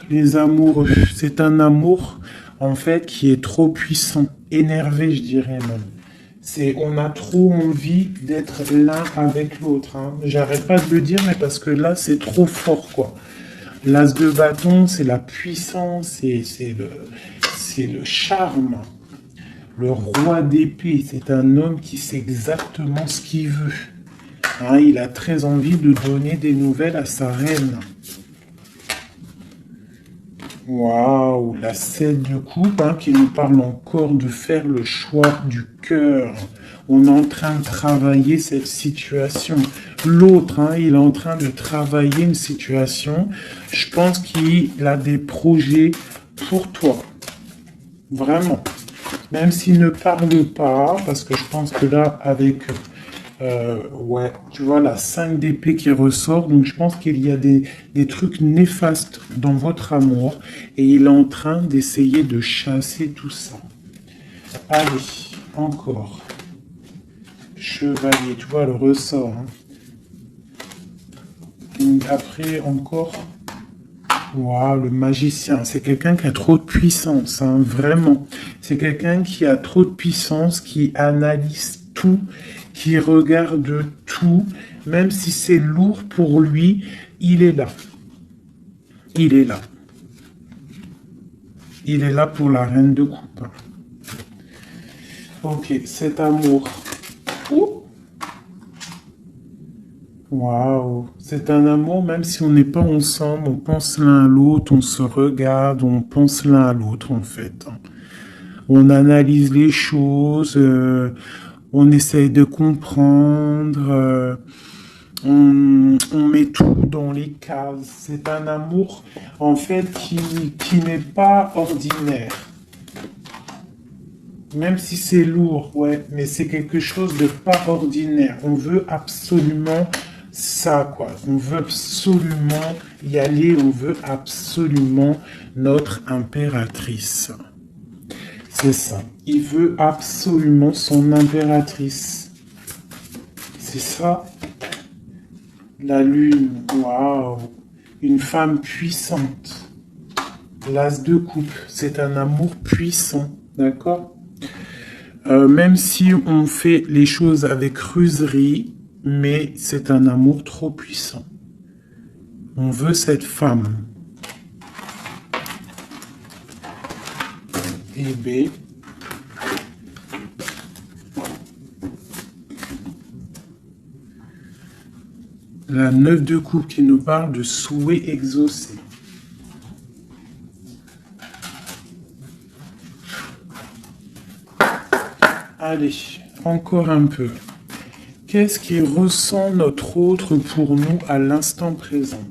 les amoureux, c'est un amour en fait qui est trop puissant, énervé, je dirais même. On a trop envie d'être l'un avec l'autre, hein. J'arrête pas de le dire, mais parce que là, c'est trop fort, quoi. L'as de bâton, c'est la puissance, c'est le charme. Le roi d'épée, c'est un homme qui sait exactement ce qu'il veut. Hein, il a très envie de donner des nouvelles à sa reine. Waouh, la 7 de coupe, hein, qui nous parle encore de faire le choix du cœur. On est en train de travailler cette situation. L'autre, hein, il est en train de travailler une situation. Je pense qu'il a des projets pour toi. Vraiment. Même s'il ne parle pas, parce que je pense que là, avec, ouais, tu vois, la 5 d'épée qui ressort, donc je pense qu'il y a des trucs néfastes dans votre amour, et il est en train d'essayer de chasser tout ça. Allez, encore. Chevalier, tu vois, le ressort. Hein. Donc après, encore. Waouh, le magicien, c'est quelqu'un qui a trop de puissance, hein, vraiment. C'est quelqu'un qui a trop de puissance, qui analyse tout, qui regarde tout, même si c'est lourd pour lui, il est là. Il est là. Il est là pour la reine de coupe. Ok, cet amour. Ouh. Waouh, c'est un amour, même si on n'est pas ensemble, on pense l'un à l'autre, on se regarde, on pense l'un à l'autre en fait. On analyse les choses, on essaye de comprendre, on met tout dans les cases. C'est un amour en fait qui n'est pas ordinaire. Même si c'est lourd, ouais, mais c'est quelque chose de pas ordinaire. On veut absolument ça, quoi. On veut absolument y aller, on veut absolument notre impératrice. C'est ça. Il veut absolument son impératrice. C'est ça. La lune, waouh. Une femme puissante. L'as de coupe, c'est un amour puissant, d'accord? Même si on fait les choses avec ruserie, mais c'est un amour trop puissant. On veut cette femme. Et B. La 9 de coupe qui nous parle de souhait exaucé. Allez, encore un peu. Qu'est-ce qui ressent notre autre pour nous à l'instant présent?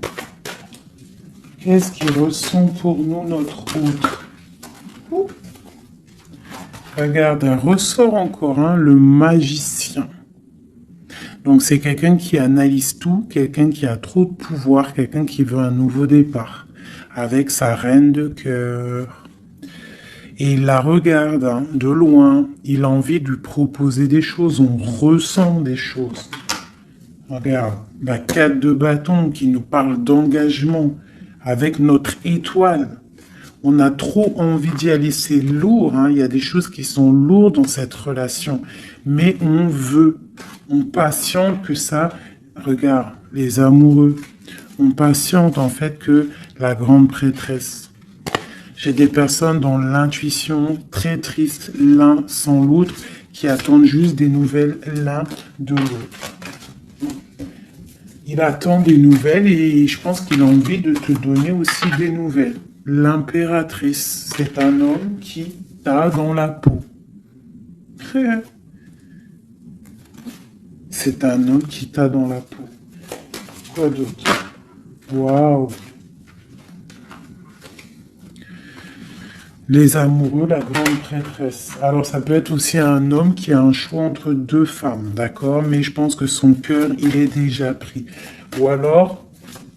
Qu'est-ce qui ressent pour nous notre autre? Ouh. Regarde, un ressort encore, hein, le magicien. Donc c'est quelqu'un qui analyse tout, quelqu'un qui a trop de pouvoir, quelqu'un qui veut un nouveau départ, avec sa reine de cœur. Et il la regarde hein, de loin, il a envie de lui proposer des choses, on ressent des choses. Regarde, la 4 de bâton qui nous parle d'engagement avec notre étoile. On a trop envie d'y aller, c'est lourd, hein. Il y a des choses qui sont lourdes dans cette relation. Mais on veut, on patiente que ça, regarde, les amoureux, on patiente en fait que la grande prêtresse. J'ai des personnes dans l'intuition, très tristes l'un sans l'autre, qui attendent juste des nouvelles l'un de l'autre. Il attend des nouvelles et je pense qu'il a envie de te donner aussi des nouvelles. L'impératrice, c'est un homme qui t'a dans la peau. C'est un homme qui t'a dans la peau. Quoi d'autre? Waouh! Les amoureux, la grande prêtresse. Alors ça peut être aussi un homme qui a un choix entre deux femmes, d'accord? Mais je pense que son cœur, il est déjà pris. Ou alors,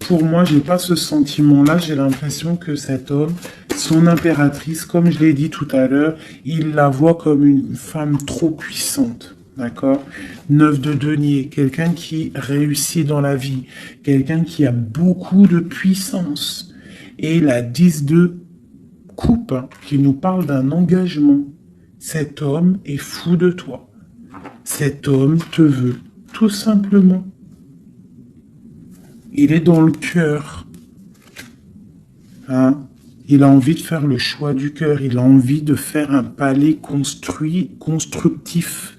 pour moi, j'ai pas ce sentiment-là. J'ai l'impression que cet homme, son impératrice, comme je l'ai dit tout à l'heure, il la voit comme une femme trop puissante. D'accord? 9 de denier, quelqu'un qui réussit dans la vie, quelqu'un qui a beaucoup de puissance. Et la 10 de coupe hein, qui nous parle d'un engagement. Cet homme est fou de toi. Cet homme te veut, tout simplement. Il est dans le cœur. Hein? Il a envie de faire le choix du cœur. Il a envie de faire un palais constructif.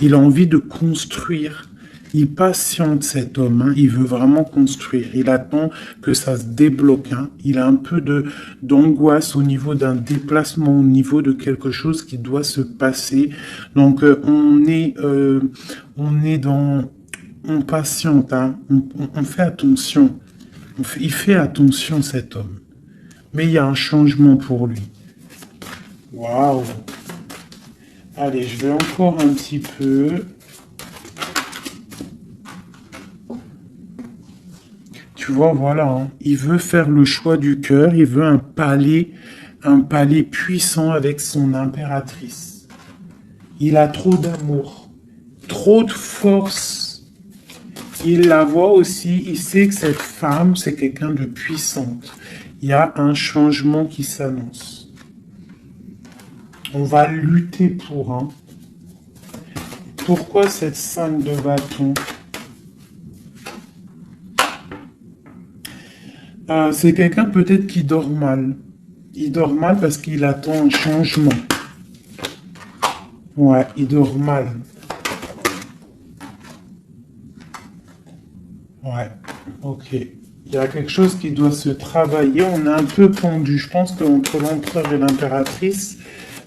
Il a envie de construire. Il patiente cet homme, hein. Il veut vraiment construire. Il attend que ça se débloque. Hein. Il a un peu d'angoisse au niveau d'un déplacement, au niveau de quelque chose qui doit se passer. Donc on est dans, on patiente, hein. On fait attention. Il fait attention cet homme. Mais il y a un changement pour lui. Waouh! Allez, je vais encore un petit peu. Tu vois, voilà, hein. Il veut faire le choix du cœur, il veut un palais puissant avec son impératrice. Il a trop d'amour, trop de force. Il la voit aussi, il sait que cette femme, c'est quelqu'un de puissante. Il y a un changement qui s'annonce. On va lutter pour, hein. Pourquoi cette 5 de bâton? C'est quelqu'un peut-être qui dort mal. Il dort mal parce qu'il attend un changement. Ouais, il dort mal. Ouais, ok. Il y a quelque chose qui doit se travailler. On est un peu pendu. Je pense qu'entre l'empereur et l'impératrice,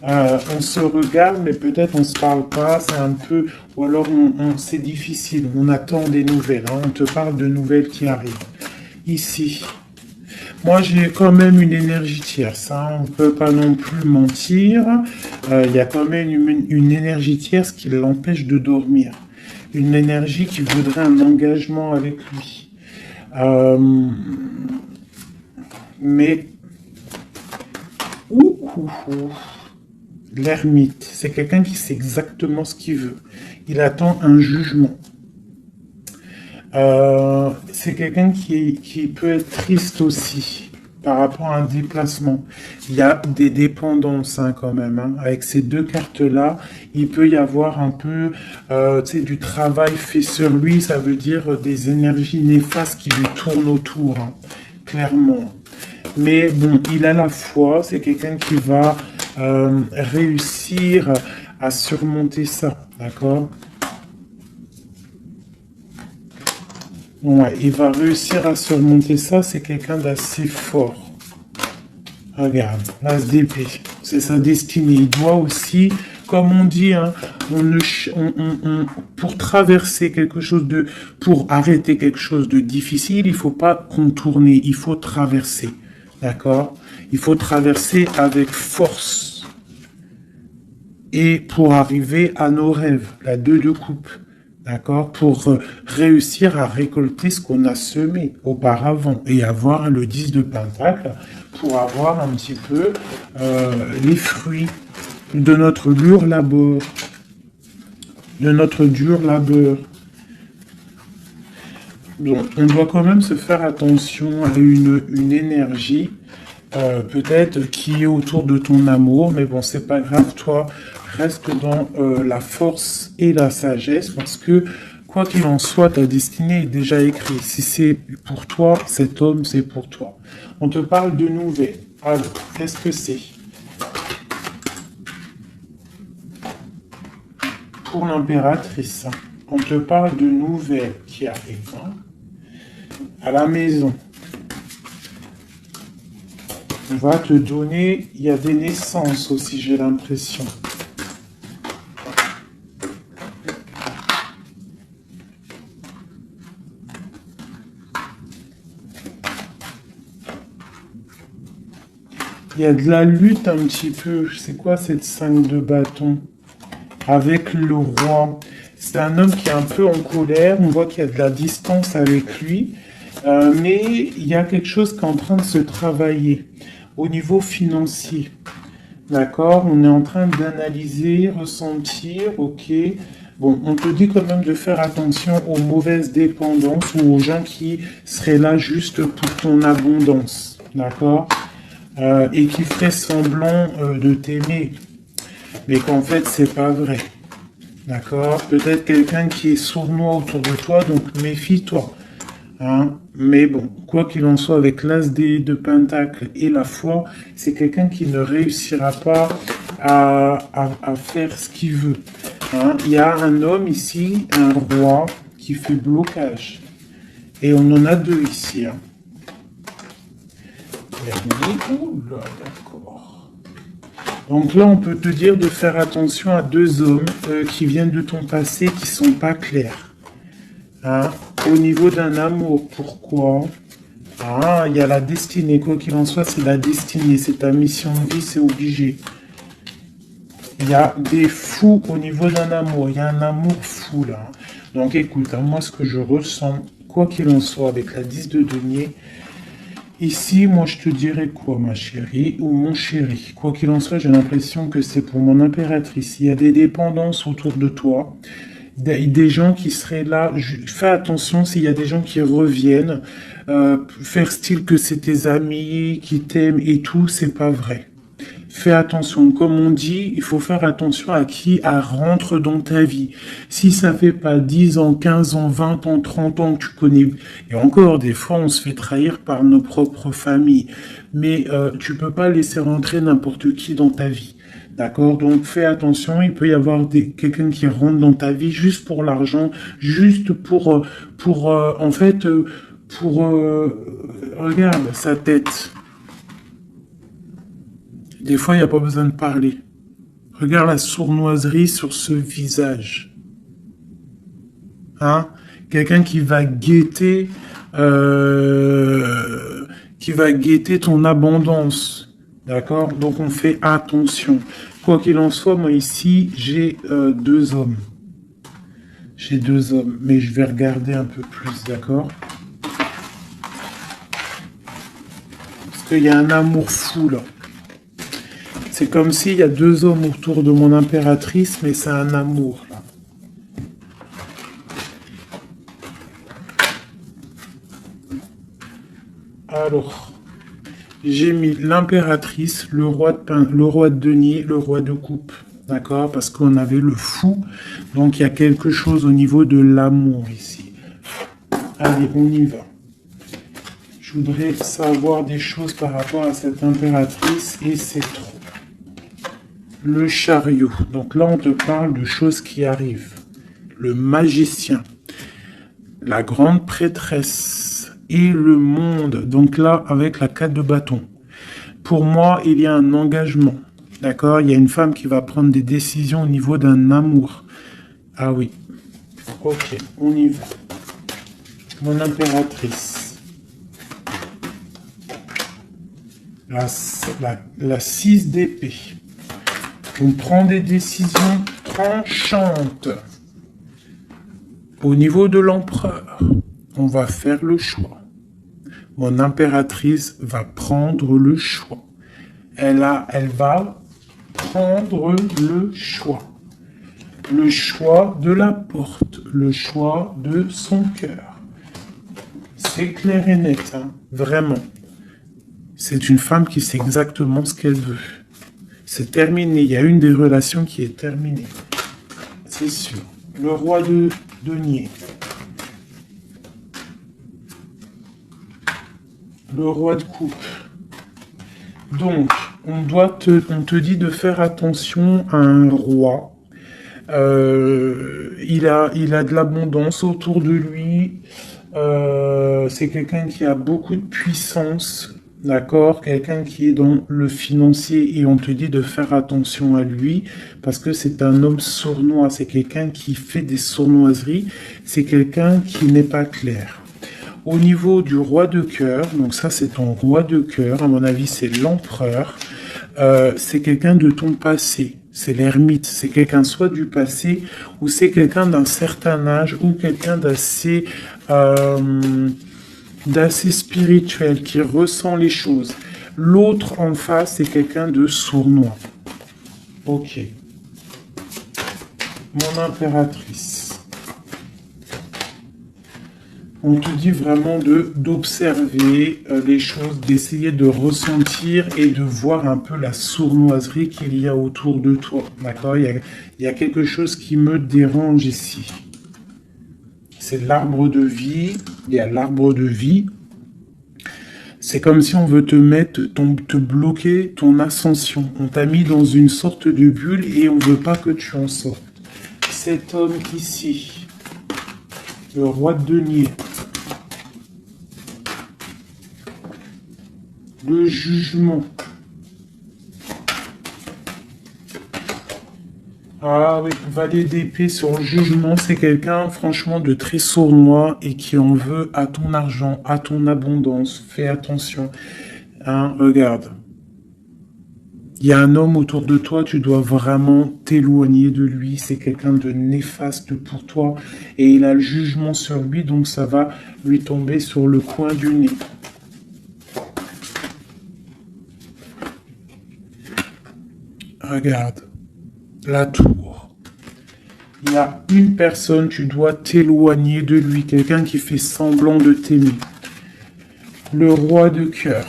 on se regarde, mais peut-être on se parle pas. C'est un peu, ou alors c'est difficile. On attend des nouvelles. Hein. On te parle de nouvelles qui arrivent. Ici, moi j'ai quand même une énergie tierce. Hein. On peut pas non plus mentir. Il y a quand même une énergie tierce qui l'empêche de dormir. Une énergie qui voudrait un engagement avec lui. Euh, mais l'ermite, c'est quelqu'un qui sait exactement ce qu'il veut. Il attend un jugement. C'est quelqu'un qui peut être triste aussi par rapport à un déplacement. Il y a des dépendances hein, quand même. Hein. Avec ces deux cartes-là, il peut y avoir un peu du travail fait sur lui. Ça veut dire des énergies néfastes qui lui tournent autour, hein, clairement. Mais bon, il a la foi. C'est quelqu'un qui va réussir à surmonter ça. D'accord ? Ouais, il va réussir à surmonter ça, c'est quelqu'un d'assez fort. Regarde, l'as d'épée, c'est sa destinée. Il doit aussi, comme on dit, hein, pour traverser quelque chose de, pour arrêter quelque chose de difficile, il faut pas contourner, il faut traverser. D'accord? Il faut traverser avec force. Et pour arriver à nos rêves, la 2 de coupe. D'accord, pour réussir à récolter ce qu'on a semé auparavant et avoir le 10 de Pentacle pour avoir un petit peu les fruits de notre dur labeur. Donc, on doit quand même se faire attention à une énergie peut-être qui est autour de ton amour, mais bon, c'est pas grave, toi, reste dans la force et la sagesse, parce que, quoi qu'il en soit, ta destinée est déjà écrite. Si c'est pour toi, cet homme, c'est pour toi. On te parle de nouvelles. Alors, qu'est-ce que c'est? Pour l'impératrice, on te parle de nouvelles qui arrivent hein, à la maison. On va te donner, il y a des naissances aussi, j'ai l'impression. Il y a de la lutte un petit peu. C'est quoi cette 5 de bâton? Avec le roi. C'est un homme qui est un peu en colère. On voit qu'il y a de la distance avec lui. Mais il y a quelque chose qui est en train de se travailler au niveau financier. D'accord? On est en train d'analyser, ressentir, ok. Bon, on te dit quand même de faire attention aux mauvaises dépendances ou aux gens qui seraient là juste pour ton abondance. D'accord? Et qui feraient semblant de t'aimer. Mais qu'en fait, c'est pas vrai. D'accord? Peut-être quelqu'un qui est sournois autour de toi, donc méfie-toi. Hein? Mais bon, quoi qu'il en soit, avec l'as de Pentacle et la foi, c'est quelqu'un qui ne réussira pas à faire ce qu'il veut. Hein? Il y a un homme ici, un roi, qui fait blocage. Et on en a deux ici. Hein. Oula, d'accord. Donc là, on peut te dire de faire attention à deux hommes qui viennent de ton passé qui sont pas clairs. Hein? Au niveau d'un amour, pourquoi? Ah, il y a la destinée, quoi qu'il en soit, c'est la destinée, c'est ta mission de vie, c'est obligé. Il y a des fous au niveau d'un amour, il y a un amour fou là. Donc écoute, hein, moi ce que je ressens, quoi qu'il en soit, avec la 10 de denier, ici, moi je te dirais quoi, ma chérie, ou mon chéri. Quoi qu'il en soit, j'ai l'impression que c'est pour mon impératrice. Il y a des dépendances autour de toi. Des gens qui seraient là, fais attention s'il y a des gens qui reviennent, faire style que c'est tes amis qui t'aiment et tout, c'est pas vrai. Fais attention, comme on dit, il faut faire attention à qui rentre dans ta vie. Si ça fait pas 10 ans, 15 ans, 20 ans, 30 ans que tu connais, et encore des fois on se fait trahir par nos propres familles, mais tu peux pas laisser rentrer n'importe qui dans ta vie. D'accord? Donc fais attention, il peut y avoir quelqu'un qui rentre dans ta vie juste pour l'argent, juste en fait, regarde sa tête. Des fois, il n'y a pas besoin de parler. Regarde la sournoiserie sur ce visage. Hein? Quelqu'un qui va guetter ton abondance. D'accord? Donc on fait attention. Quoi qu'il en soit, moi ici, j'ai 2 hommes. J'ai 2 hommes, mais je vais regarder un peu plus, d'accord? Parce qu'il y a un amour fou là. C'est comme s'il y a 2 hommes autour de mon impératrice, mais c'est un amour là. Alors, j'ai mis l'impératrice, le roi de denier, le roi de coupe. D'accord? Parce qu'on avait le fou. Donc, il y a quelque chose au niveau de l'amour ici. Allez, on y va. Je voudrais savoir des choses par rapport à cette impératrice et c'est trop. Le chariot. Donc là, on te parle de choses qui arrivent. Le magicien. La grande prêtresse. Et le monde. Donc là, avec la 4 de bâton. Pour moi, il y a un engagement. D'accord? Il y a une femme qui va prendre des décisions au niveau d'un amour. Ah oui. Ok, on y va. Mon impératrice. La 6 d'épée. On prend des décisions tranchantes. Au niveau de l'empereur, on va faire le choix. Mon impératrice va prendre le choix. Elle va prendre le choix. Le choix de la porte. Le choix de son cœur. C'est clair et net, hein, vraiment. C'est une femme qui sait exactement ce qu'elle veut. C'est terminé. Il y a une des relations qui est terminée. C'est sûr. Le roi de denier. Le roi de coupe. Donc, on te dit de faire attention à un roi. Il a de l'abondance autour de lui. C'est quelqu'un qui a beaucoup de puissance. D'accord, quelqu'un qui est dans le financier et on te dit de faire attention à lui parce que c'est un homme sournois, c'est quelqu'un qui fait des sournoiseries, c'est quelqu'un qui n'est pas clair. Au niveau du roi de cœur, donc ça c'est ton roi de cœur, à mon avis c'est l'empereur, c'est quelqu'un de ton passé, c'est l'ermite, c'est quelqu'un soit du passé ou c'est quelqu'un d'un certain âge ou quelqu'un d'assez spirituel, qui ressent les choses. L'autre en face, c'est quelqu'un de sournois. Ok. Mon impératrice. On te dit vraiment d'observer les choses, d'essayer de ressentir et de voir un peu la sournoiserie qu'il y a autour de toi. D'accord? Il y a quelque chose qui me dérange ici. C'est l'arbre de vie. Il y a l'arbre de vie. C'est comme si on veut te bloquer ton ascension. On t'a mis dans une sorte de bulle et on ne veut pas que tu en sortes. Cet homme ici, le roi de denier, le jugement. Ah oui, valet d'épée sur le jugement, c'est quelqu'un franchement de très sournois et qui en veut à ton argent, à ton abondance. Fais attention. Hein, regarde. Il y a un homme autour de toi, tu dois vraiment t'éloigner de lui. C'est quelqu'un de néfaste pour toi et il a le jugement sur lui, donc ça va lui tomber sur le coin du nez. Regarde. La tour. Il y a une personne, tu dois t'éloigner de lui, quelqu'un qui fait semblant de t'aimer. Le roi de cœur,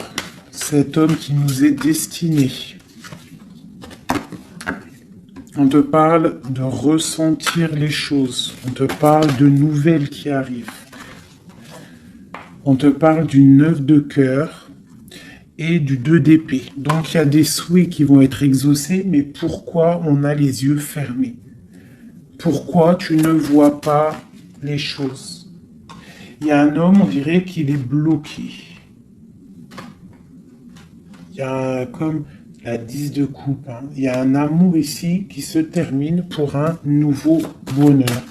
cet homme qui nous est destiné. On te parle de ressentir les choses, on te parle de nouvelles qui arrivent. On te parle d'une œuvre de cœur et du 2 d'épée. Donc il y a des souhaits qui vont être exaucés, mais pourquoi on a les yeux fermés? Pourquoi tu ne vois pas les choses? Il y a un homme, on dirait qu'il est bloqué. Il y a comme la 10 de coupe. Hein. Il y a un amour ici qui se termine pour un nouveau bonheur.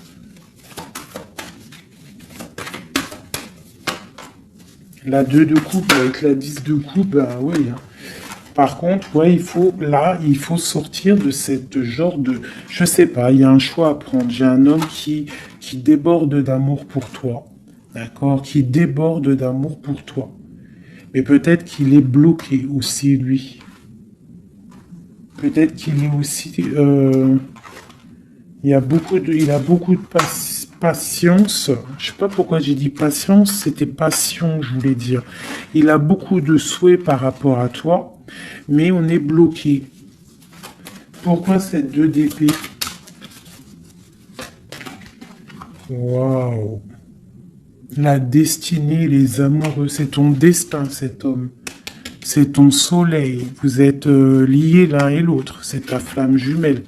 La 2 de coupe avec la 10 de coupe, ben oui. Hein. Par contre, ouais, il faut sortir de cette genre de... Je sais pas, il y a un choix à prendre. J'ai un homme qui déborde d'amour pour toi. D'accord? Qui déborde d'amour pour toi. Mais peut-être qu'il est bloqué aussi, lui. Peut-être qu'il est aussi... il a beaucoup de patience. Je sais pas pourquoi j'ai dit patience, c'était passion, je voulais dire. Il a beaucoup de souhaits par rapport à toi, mais on est bloqué. Pourquoi cette 2 d'épée? Waouh! La destinée, les amoureux, c'est ton destin, cet homme. C'est ton soleil. Vous êtes liés l'un et l'autre. C'est ta flamme jumelle.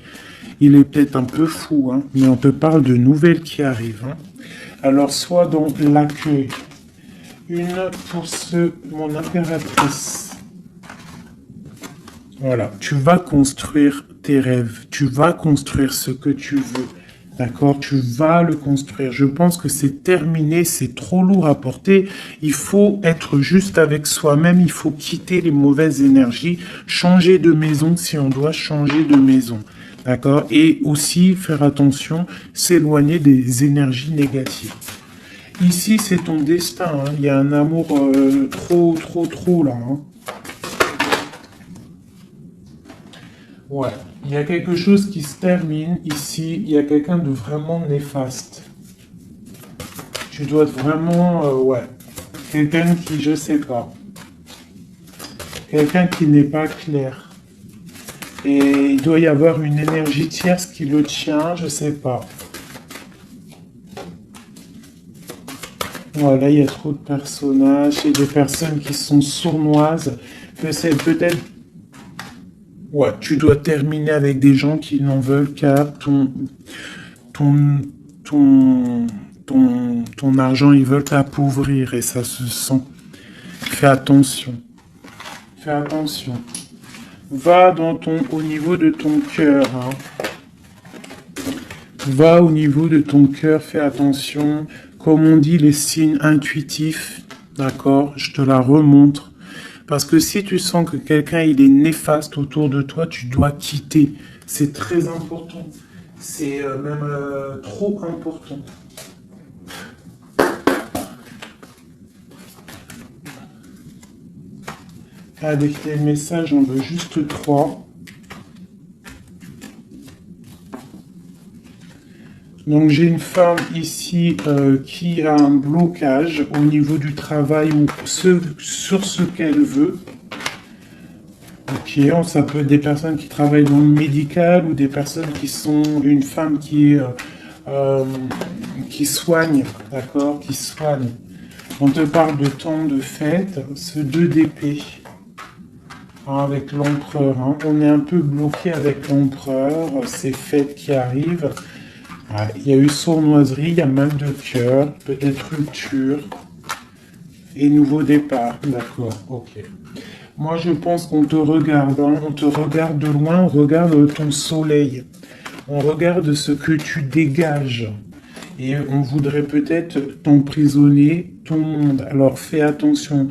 Il est peut-être un peu fou, hein, mais on te parle de nouvelles qui arrivent. Hein. Alors, sois dans l'accueil. Une pour mon impératrice. Voilà, tu vas construire tes rêves. Tu vas construire ce que tu veux. D'accord? Tu vas le construire. Je pense que c'est terminé, c'est trop lourd à porter. Il faut être juste avec soi-même. Il faut quitter les mauvaises énergies. Changer de maison si on doit changer de maison. D'accord? Et aussi faire attention, s'éloigner des énergies négatives. Ici, c'est ton destin. Hein. Il y a un amour trop là. Hein. Ouais. Il y a quelque chose qui se termine ici. Il y a quelqu'un de vraiment néfaste. Tu dois être vraiment... ouais. Quelqu'un qui, je sais pas. Quelqu'un qui n'est pas clair. Et il doit y avoir une énergie tierce qui le tient, je sais pas. Voilà, il y a trop de personnages et des personnes qui sont sournoises. Que c'est peut-être... Ouais, tu dois terminer avec des gens qui n'en veulent qu'à ton argent, ils veulent t'appauvrir et ça se sent. Fais attention. Fais attention. Va au niveau de ton cœur. Hein. Va au niveau de ton cœur, fais attention. Comme on dit, les signes intuitifs, d'accord, je te la remontre. Parce que si tu sens que quelqu'un il est néfaste autour de toi, tu dois quitter. C'est très important. C'est même trop important. Avec les messages, on veut juste 3. Donc j'ai une femme ici qui a un blocage au niveau du travail ou sur ce qu'elle veut. Ok, ça peut être des personnes qui travaillent dans le médical ou des personnes qui sont une femme qui soigne, d'accord, qui soigne. On te parle de temps de fête, ce 2 d'épée. Avec l'empereur, hein. On est un peu bloqué avec l'empereur, ces fêtes qui arrivent. Il y a eu sournoiserie, il y a mal de cœur, peut-être rupture et nouveau départ. D'accord, ok. Moi, je pense qu'on te regarde, hein. On te regarde de loin, on regarde ton soleil, on regarde ce que tu dégages. Et on voudrait peut-être t'emprisonner, ton monde. Alors fais attention,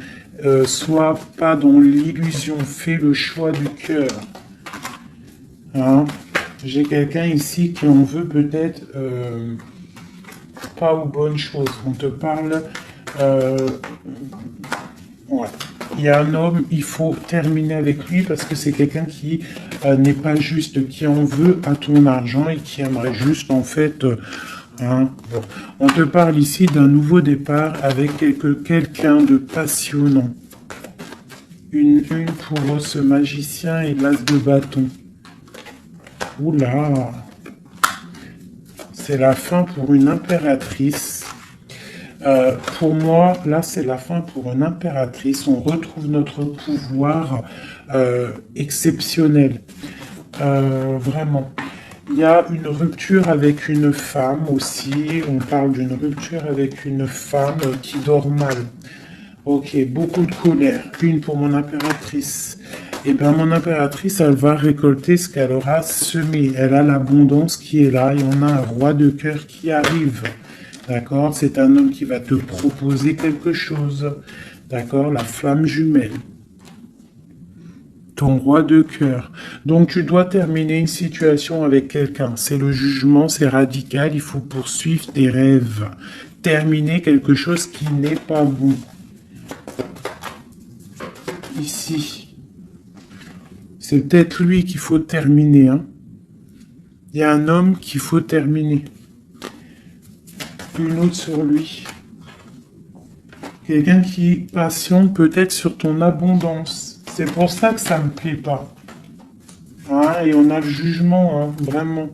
sois pas dans l'illusion, fais le choix du cœur. Hein? J'ai quelqu'un ici qui en veut peut-être pas aux bonnes choses. On te parle... ouais. Il y a un homme, il faut terminer avec lui parce que c'est quelqu'un qui n'est pas juste, qui en veut à ton argent et qui aimerait juste en fait... hein, bon. On te parle ici d'un nouveau départ avec quelqu'un de passionnant. Une pour ce magicien et l'as de bâton. Oula, c'est la fin pour une impératrice. Pour moi, là, c'est la fin pour une impératrice. On retrouve notre pouvoir exceptionnel. Vraiment. Il y a une rupture avec une femme aussi. On parle d'une rupture avec une femme qui dort mal. Ok, beaucoup de colère. Une pour mon impératrice. Eh bien, mon impératrice, elle va récolter ce qu'elle aura semé. Elle a l'abondance qui est là et on a un roi de cœur qui arrive. D'accord? C'est un homme qui va te proposer quelque chose. D'accord? La flamme jumelle. Ton roi de cœur. Donc, tu dois terminer une situation avec quelqu'un. C'est le jugement, c'est radical. Il faut poursuivre tes rêves. Terminer quelque chose qui n'est pas bon. Ici. C'est peut-être lui qu'il faut terminer. Hein. Il y a un homme qu'il faut terminer. Une autre sur lui. Quelqu'un qui patiente peut-être sur ton abondance. C'est pour ça que ça me plaît pas. Hein, et on a le jugement, hein, vraiment.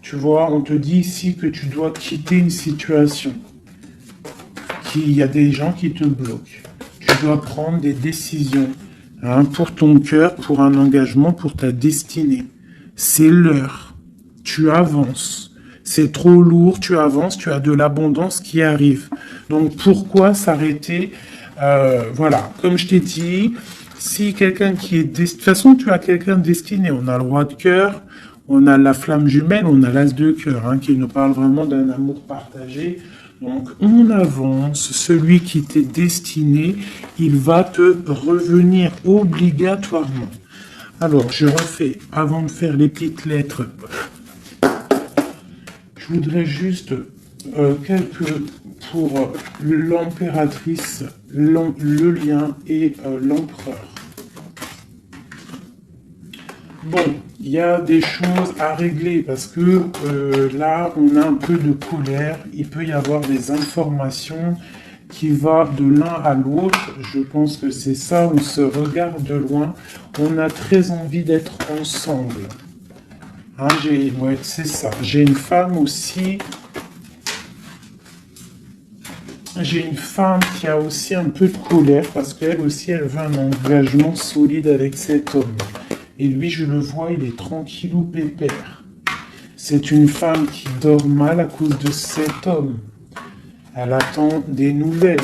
Tu vois, on te dit ici que tu dois quitter une situation. Qu'il y a des gens qui te bloquent. Tu dois prendre des décisions. Hein, pour ton cœur, pour un engagement, pour ta destinée. C'est l'heure. Tu avances. C'est trop lourd, tu avances, tu as de l'abondance qui arrive. Donc pourquoi s'arrêter Voilà, comme je t'ai dit, si quelqu'un qui est... De toute façon, tu as quelqu'un destiné. On a le roi de cœur, on a la flamme jumelle, on a l'as de cœur, hein, qui nous parle vraiment d'un amour partagé. Donc on avance, celui qui t'est destiné, il va te revenir obligatoirement. Alors, je refais, avant de faire les petites lettres... Je voudrais juste quelques pour l'impératrice, le lien et l'empereur. Bon, il y a des choses à régler parce que là, on a un peu de colère. Il peut y avoir des informations qui vont de l'un à l'autre. Je pense que c'est ça, on se regarde de loin. On a très envie d'être ensemble. Hein, ouais, c'est ça. J'ai une femme aussi. J'ai une femme qui a aussi un peu de colère parce qu'elle aussi, elle veut un engagement solide avec cet homme. Et lui, je le vois, il est tranquillou pépère. C'est une femme qui dort mal à cause de cet homme. Elle attend des nouvelles.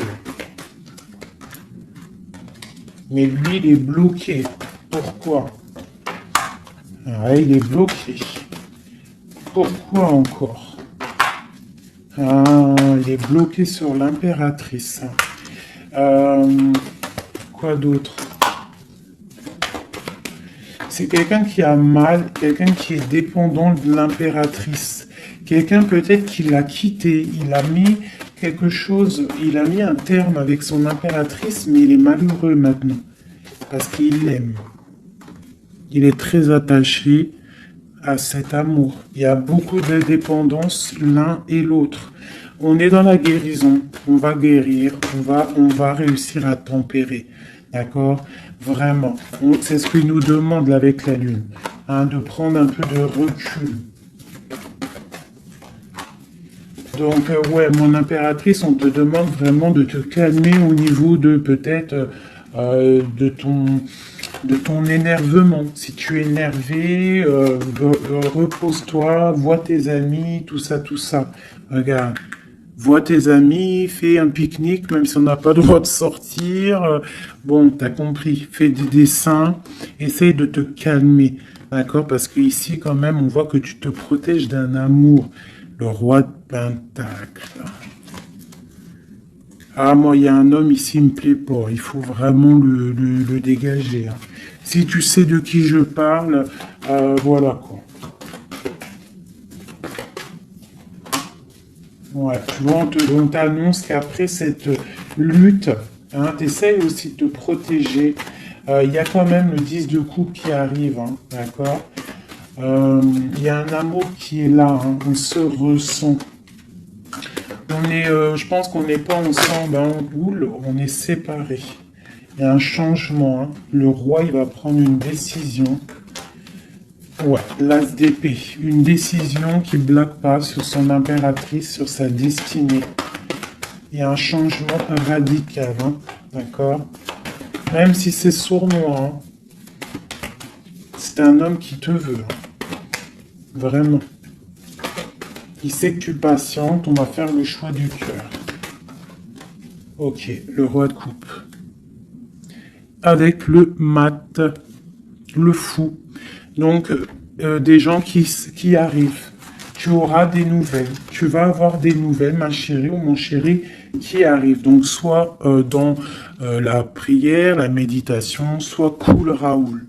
Mais lui, il est bloqué. Pourquoi ? Ah, il est bloqué. Pourquoi encore? Ah, il est bloqué sur l'impératrice. Quoi d'autre? C'est quelqu'un qui a mal, quelqu'un qui est dépendant de l'impératrice. Quelqu'un peut-être qui l'a quitté, il a mis quelque chose, il a mis un terme avec son impératrice, mais il est malheureux maintenant. Parce qu'il l'aime. Il est très attaché à cet amour. Il y a beaucoup de dépendance l'un et l'autre. On est dans la guérison, on va guérir, on va réussir à tempérer. D'accord? Vraiment. C'est ce qu'il nous demande là, avec la Lune. Hein, de prendre un peu de recul. Donc, ouais, mon impératrice, on te demande vraiment de te calmer au niveau de peut-être de ton énervement. Si tu es énervé, repose-toi, vois tes amis, tout ça, tout ça. Regarde, vois tes amis, fais un pique-nique, même si on n'a pas le droit de sortir. Bon, t'as compris, fais des dessins, essaye de te calmer, d'accord? Parce qu'ici, quand même, on voit que tu te protèges d'un amour. Le roi de Pentacle. Ah, moi, il y a un homme ici, il me plaît pas. Il faut vraiment le dégager. Hein. Si tu sais de qui je parle, voilà quoi. Ouais, tu vois, on t'annonce qu'après cette lutte, hein, tu essayes aussi de te protéger. Il y a quand même le 10 de coupe qui arrive, hein, d'accord? Il y a un amour qui est là, hein, on se ressent. Je pense qu'on n'est pas ensemble, hein, on est séparés. Il y a un changement. Hein. Le roi, il va prendre une décision. Ouais, l'as d'épée. Une décision qui ne blague pas sur son impératrice, sur sa destinée. Il y a un changement radical, hein, d'accord? Même si c'est sournois, hein. C'est un homme qui te veut, hein. Vraiment. Il sait que tu patientes, on va faire le choix du cœur. Ok, le roi de coupe. Avec le mat, le fou. Donc, des gens qui arrivent. Tu auras des nouvelles. Tu vas avoir des nouvelles, ma chérie ou mon chéri, qui arrivent. Donc, soit dans la prière, la méditation, soit cool Raoul.